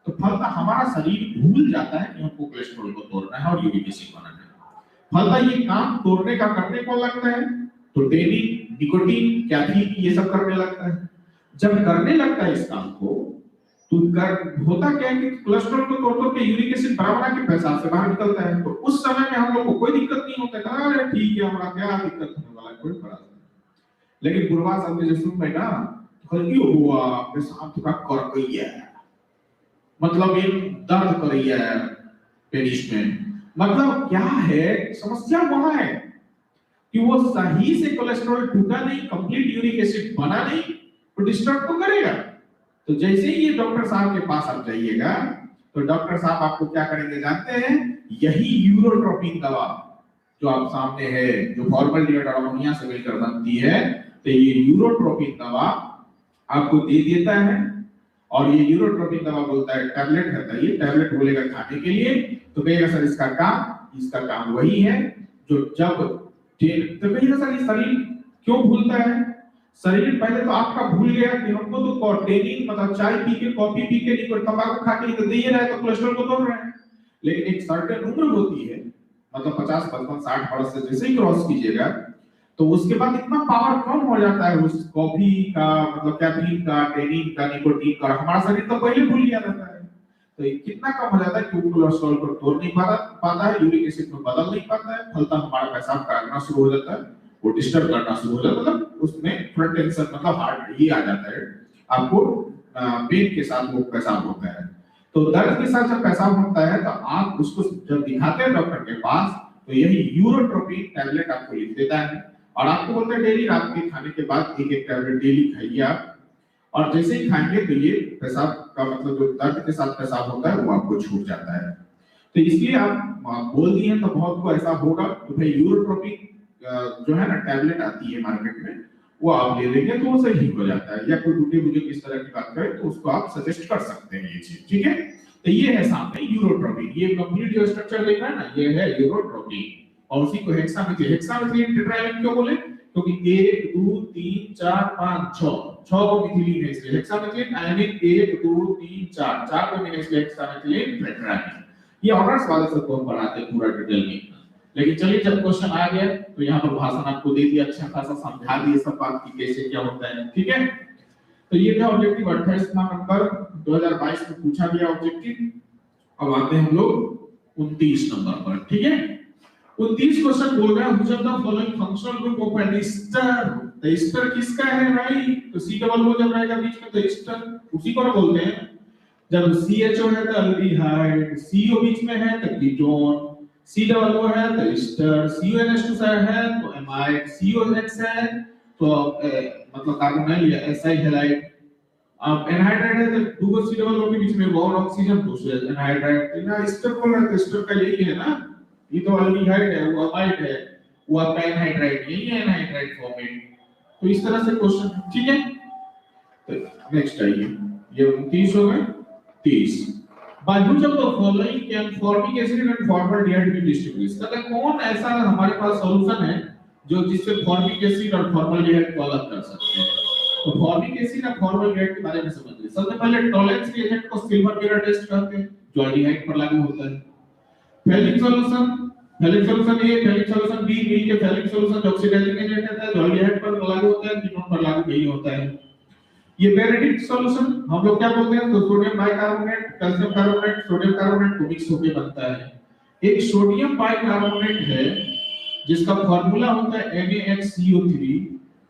तो फलतः हमारा शरीर भूल जाता है कि हमको कोलेस्ट्रॉल को तोड़ना है और यूरिक एसिड बनाना है। फलतः ये काम तोड़ने का करने कौन लगता है? तो टेनिन, निकोटीन, कैफीन, ये सब करने लगता है। जब करने लगता है इस काम को, तो होता क्या है कि कोलेस्ट्रॉल को तोड़ के यूरिक एसिड बना के पेशाब से बाहर निकलता है। तो उस समय में हम लोग को कोई दिक्कत नहीं होता है, अरे ठीक है, हमारा क्या दिक्कत होने वाला है, कोई बड़ा नहीं। लेकिन बुढ़वा साहब ने जो सुन ना, क्यों हुआ पेशाब थोड़ा कर गई है, मतलब ये दर्द कर रही है पेनिस में, मतलब क्या है समस्या? वहां है कि वो सही से कोलेस्ट्रॉल टूटा नहीं, कंप्लीट यूरिक एसिड बना नहीं, तो डिस्टर्ब तो करेगा। तो जैसे ही ये डॉक्टर साहब के पास आप जाइएगा, तो डॉक्टर साहब आपको क्या करेंगे जानते हैं? यही यूरोट्रोपिन दवा जो आप सामने है, जो फॉर्मल्डिहाइड और अमोनिया से मिलकर बनती है, तो ये यूरोट्रोपिन दवा आपको दे देता है। और ये यूरोट्रोपिन दवा बोलता है टैबलेट है, तो ये टैबलेट बोलेगा खाने के लिए, तो कहेगा सर इसका काम वही है जो जब तो कहेगा सर ये शरीर क्यों भूलता है? शरीर पहले तो आपका भूल गया कि हमको तो कॉर्टेनिन, मतलब चाय पी के, कॉफी पी के, नहीं तंबाकू खा के तो दे ही रहा है, तो कोलेस्ट्रॉल को तोड़ रहा है। लेकिन एक सर्टेन उम्र होती है, मतलब 50, 55, 60 वर्ष से जैसे ही क्रॉस कीजिएगा, तो उसके बाद इतना पावर कम हो जाता है उस कॉफी का, मतलब कैफीन का, टेनिन का, निकोटीन का, हमारा शरीर तो पहले भूल गया रहता है। तो कितना कम हो जाता है कि वो कोलेस्ट्रॉल को तोड़ नहीं पाता है, यूरिक एसिड में बदल नहीं पाता है, फलतः हमारा पेशाब करना शुरू हो जाता है, वो डिस्टर्ब करना शुरू हो जाता है, मतलब उसमें थोड़ा टेंशन, मतलब हार्ट ये आ जाता है आपको, पेन के साथ वो पेशाब होता है। तो दर्द के साथ जब पेशाब होता है, तो आप उसको जब दिखाते हैं डॉक्टर के पास, तो यही यूरोट्रोपिन टैबलेट आपको लिख देता है और आपको बोलते हैं डेली रात के खाने के बाद एक टैबलेट डेली खाइए आप। और जैसे ही खाएंगे तो ये पेशाब का, मतलब जो दर्द के साथ पेशाब होता है, वो आपको छूट जाता है। तो इसलिए आप बोल दिए तो बहुत को ऐसा होगा, तो भाई यूरोट्रोपिन जो है ना टैबलेट आती है मार्केट में, वो आप ले लेंगे तो वो सही हो जाता है। या कोई टूटे बुजुर्ग इस तरह की बात करे तो उसको आप सजेस्ट कर सकते हैं ये चीज, ठीक है। तो ये है सामने यूरोट्रोपिन, ये कंप्लीट जो स्ट्रक्चर देख रहा है ना, ये है यूरोट्रोपिन। और उसी को हेक्सामेथिलीन टेट्राएमिन क्यों बोले? क्योंकि 1 2 3 4 5 6 को मिथिलीन है, इसलिए हेक्सामेथिलीन आयनिक 1 2 3 4 को मिथिलीन, इसलिए हेक्सामेथिलीन टेट्राएमिन। ये ऑनर्स वाले सबको हम पढ़ाते हैं पूरा डिटेल में। लेकिन चलिए जब क्वेश्चन आ गया तो यहाँ पर भाषण आपको दे दिया, अच्छा खासा समझा दिए सब बात की कैसे क्या होता है, ठीक है। तो ये था ऑब्जेक्टिव 28वां नंबर 2022 में पूछा गया ऑब्जेक्टिव। अब आते हैं हम लोग 29 नंबर पर, ठीक है। 29 क्वेश्चन बोल रहा है which of the following functional group of an ester. तो एस्टर किसका है भाई? तो सी डबल ओ जब रहेगा बीच में तो एस्टर उसी को बोलते हैं। जब CHO है तो एल्डिहाइड, CO बीच में है तो कीटोन, C डबल O है तो एस्टर, CONH2 है तो एमाइड, COX है तो मतलब कार्बोनाइल या एसाइल हैलाइड। अब एनहाइड्राइड है तो दो C डबल O के बीच में वन ऑक्सीजन, दूसरे एनहाइड्राइड। ना एस्टर बोल रहा है, एस्टर का यही है ना, ये तो एल्डिहाइड है, वो अमाइड है, वो आपका एनहाइड्राइड, यही है एनहाइड्राइड फॉर्मेट। तो इस तरह से क्वेश्चन, ठीक है। तो नेक्स्ट आइए, ये 29 हो गए। 30 by which of the following can formic acid and formaldehyde be distinguished? मतलब कौन ऐसा हमारे पास सॉल्यूशन है जो जिससे फॉर्मिक एसिड और फॉर्मल्डिहाइड को अलग कर सकते हैं? तो फॉर्मिक एसिड और फॉर्मल्डिहाइड के बारे में समझिए। सबसे पहले टॉलरेंस रिएजेंट को सिल्वर मिरर टेस्ट कहते हैं, जो एल्डिहाइड पर लागू होता है। फैलिक सॉल्यूशन ए, फैलिक सॉल्यूशन बी, मिल के फैलिक सॉल्यूशन ऑक्सीडाइजिंग एजेंट होता है, जो एल्डिहाइड पर लागू होता है, कीटोन पर लागू नहीं होता है। ये बेनेडिक्ट सॉल्यूशन हम लोग क्या बोलते हैं? तो sodium bicarbonate, calcium carbonate, sodium carbonate को मिक्स होकर बनता है। एक सोडियम बाइकार्बोनेट है जिसका फार्मूला होता है NaHCO3,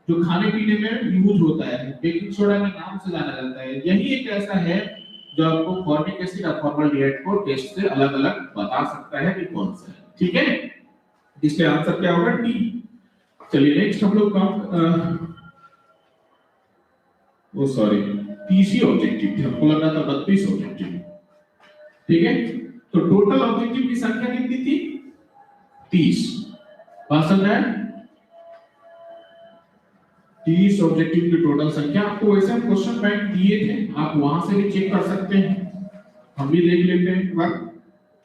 जो खाने पीने में यूज होता है, बेकिंग सोडा के नाम से जाना जाता है। यही एक ऐसा है जो आपको फॉर्मिक एसिड और फॉर्मल्डिहाइड को टेस्ट से अलग-अलग बता सकता है कि कौन सा है, ठीक है। इसका आंसर क्या होगा? डी। चलिए नेक्स्ट हम लोग काम वो सॉरी 30 ऑब्जेक्टिव थे, हमको लगा था 32 ऑब्जेक्टिव, ठीक है। तो टोटल ऑब्जेक्टिव की संख्या कितनी थी? 30। बात समझ आए? 30 ऑब्जेक्टिव की टोटल संख्या। आपको वैसे हम क्वेश्चन बैंक दिए थे, आप वहां से भी चेक कर सकते हैं, हम भी देख लेते हैं एक बार।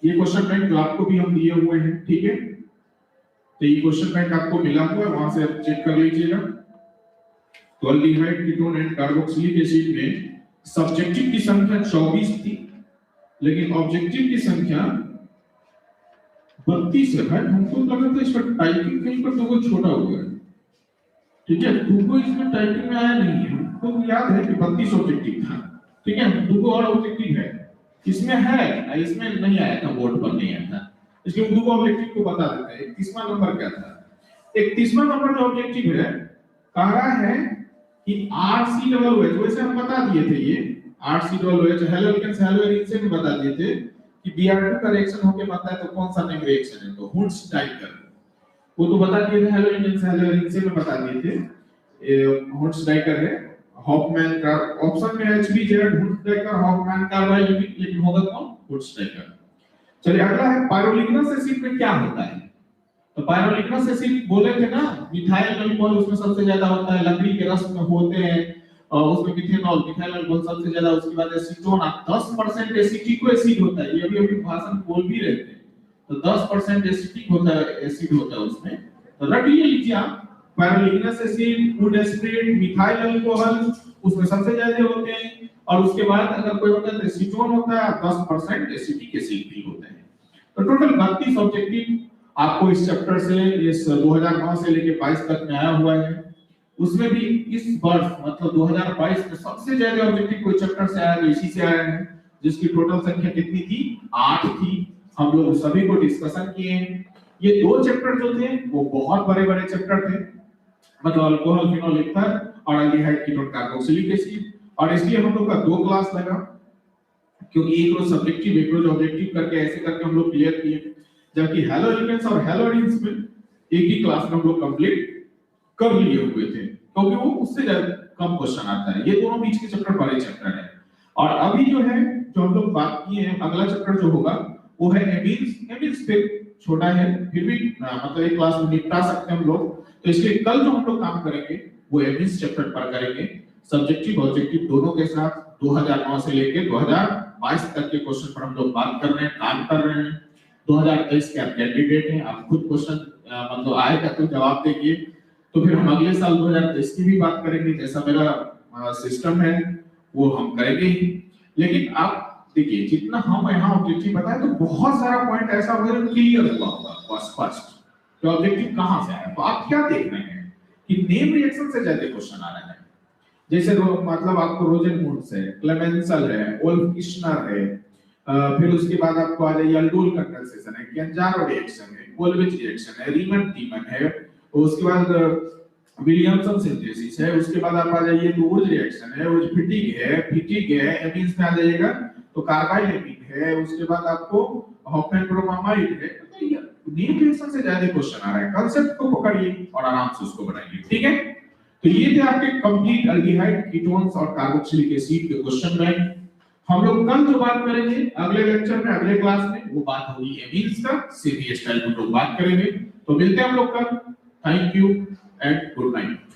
ये क्वेश्चन बैंक जो आपको भी हम दिए हुए हैं, ठीक है। तो ये क्वेश्चन बैंक आपको मिला हुआ है, वहां से आप चेक कर लीजिएगा। तो aldehyde ketone and carboxylic acid में सब्जेक्टिव की संख्या 24 थी, लेकिन ऑब्जेक्टिव की संख्या 32 है। हमको लगा था इस पर टाइपिंग कहीं पर तो छोटा हो गया, ठीक है, तुमको इसमें टाइपिंग में आया नहीं है, हमको याद है कि 32 ऑब्जेक्टिव था, ठीक है, तुमको और ऑब्जेक्टिव है, इसमें है, इसमें नहीं आया था, बोर्ड पर नहीं आया था, इसलिए तुमको ऑब्जेक्टिव को बता देते हैं। 31वां नंबर क्या था? 31वां नंबर जो ऑब्जेक्टिव है, कह रहा है कि RCOOH, वैसे हम बता दिए थे ये RCOOH haloalkanes haloarenes से भी बता दिए थे कि Br2 का रिएक्शन होके बनता है तो कौन सा नेम रिएक्शन है, तो हुंट्स-डाइकर, वो तो बता दिए थे, हेलो एल्केन्स हेलो एरिन से भी बता दिए थे, ये हुंट्स-डाइकर है। हॉफमैन का ऑप्शन में HBZ हुंट्स-डाइकर हॉफमैन कार्बाइड, लेकिन होगा कौन? हुंट्स-डाइकर। चलिए अगला है पायरोलिग्नस एसिड में क्या होता है? तो पायरोलिग्नस एसिड बोले थे ना, मिथाइल अल्कोहल उसमें सबसे ज्यादा होता है, लकड़ी के रस में होते हैं, और उसमें मिथेनॉल मिथाइल अल्कोहल सबसे ज्यादा, उसके बाद एसीटोन 10% एसिटिक एसिड होता है, ये अभी भाषण बोल भी रहे थे, तो 10% एसिटिक होता है, एसिड होता है उसमें, तो रट लीजिए आप, पायरोलिग्नस एसिड, वुड एस्प्रेट, मिथाइल अल्कोहल उसमें सबसे ज्यादा होते हैं, और उसके बाद अगर कोई होता है तो एसीटोन होता है, 10% एसिटिक एसिड भी होते हैं। तो टोटल 32 ऑब्जेक्टिव आपको इस चैप्टर से, इस 2009 से लेके 22 तक में आया हुआ है। उसमें भी इस वर्ष मतलब 2022 में सबसे ज्यादा ऑब्जेक्टिव कोई चैप्टर से आया तो इसी से आया है, जिसकी टोटल संख्या कितनी थी? 8 थी। हम लोग सभी को डिस्कशन किए हैं। ये दो चैप्टर जो थे वो बहुत बड़े-बड़े चैप्टर थे, मतलब अल्कोहल, फिनोल, ईथर और एल्डिहाइड, कीटोन, कार्बोक्सिलिक एसिड, और इसलिए हम लोग का 2 क्लास लगा, क्योंकि एक रोज सब्जेक्टिव एक रोज ऑब्जेक्टिव करके ऐसे करके हम लोग क्लियर किए, जबकि हेलो एल्केन्स और हेलो एरिन्स में एक ही क्लास में हम लोग कंप्लीट कर लिए हुए थे, क्योंकि वो उससे ज्यादा कम क्वेश्चन आता है, ये दोनों बीच के चैप्टर बड़े चैप्टर है। और अभी जो है, जो हम लोग बात किए हैं, अगला चैप्टर जो होगा वो है एमीन्स। एमीन्स पे छोटा है, फिर भी मतलब एक क्लास में निपटा सकते हैं हम लोग, तो इसलिए कल जो हम लोग काम करेंगे वो एमीन्स चैप्टर पर करेंगे, सब्जेक्टिव ऑब्जेक्टिव दोनों के साथ। 2009 से लेके 2022 तक के क्वेश्चन पर हम लोग बात कर रहे हैं, काम कर रहे हैं। 2023 के आप कैंडिडेट हैं, आप खुद क्वेश्चन मतलब आएगा तो जवाब देंगे, तो फिर हम अगले साल 2023 की भी बात करेंगे, जैसा मेरा सिस्टम है वो हम करेंगे ही। लेकिन आप देखिए, जितना हम यहाँ ऑब्जेक्टिव बताए तो बहुत सारा पॉइंट ऐसा होगा क्लियर हुआ होगा स्पष्ट कि ऑब्जेक्टिव कहां से आया। तो आप क्या देख रहे हैं कि नेम रिएक्शन से ज्यादा क्वेश्चन आ रहा है, जैसे मतलब आपको रोजेनमुंड्स है, क्लेमेंसल है, ओल्फ-किश्नर है, फिर उसके बाद आपको आ जाइए अल्डोल कंडेंसेशन है, कैंजारो रिएक्शन है, कोलविच रिएक्शन है, रीमन-टीमन है, उसके बाद विलियमसन सिंथेसिस है, उसके बाद आप आ जाइए तो वुड रिएक्शन है, वुड फिटिग है, एमीन्स में आ जाइएगा तो कार्बाइल एमीन है, उसके बाद आपको हॉफमैन ब्रोमामाइड है। तो ये नेम रिएक्शन से ज्यादा क्वेश्चन आ रहा है, कांसेप्ट को पकड़िए और आराम से उसको बनाइए, ठीक है। तो ये थे आपके कंप्लीट एल्डिहाइड, कीटोन्स और कार्बोक्सिलिक एसिड के क्वेश्चन बैंक। हम लोग कल जो बात करेंगे अगले लेक्चर में, अगले क्लास में, वो बात होगी एमीन्स का, सीधी स्टाइल में हम लोग बात करेंगे। तो मिलते हैं हम लोग कल। Thank you and good night.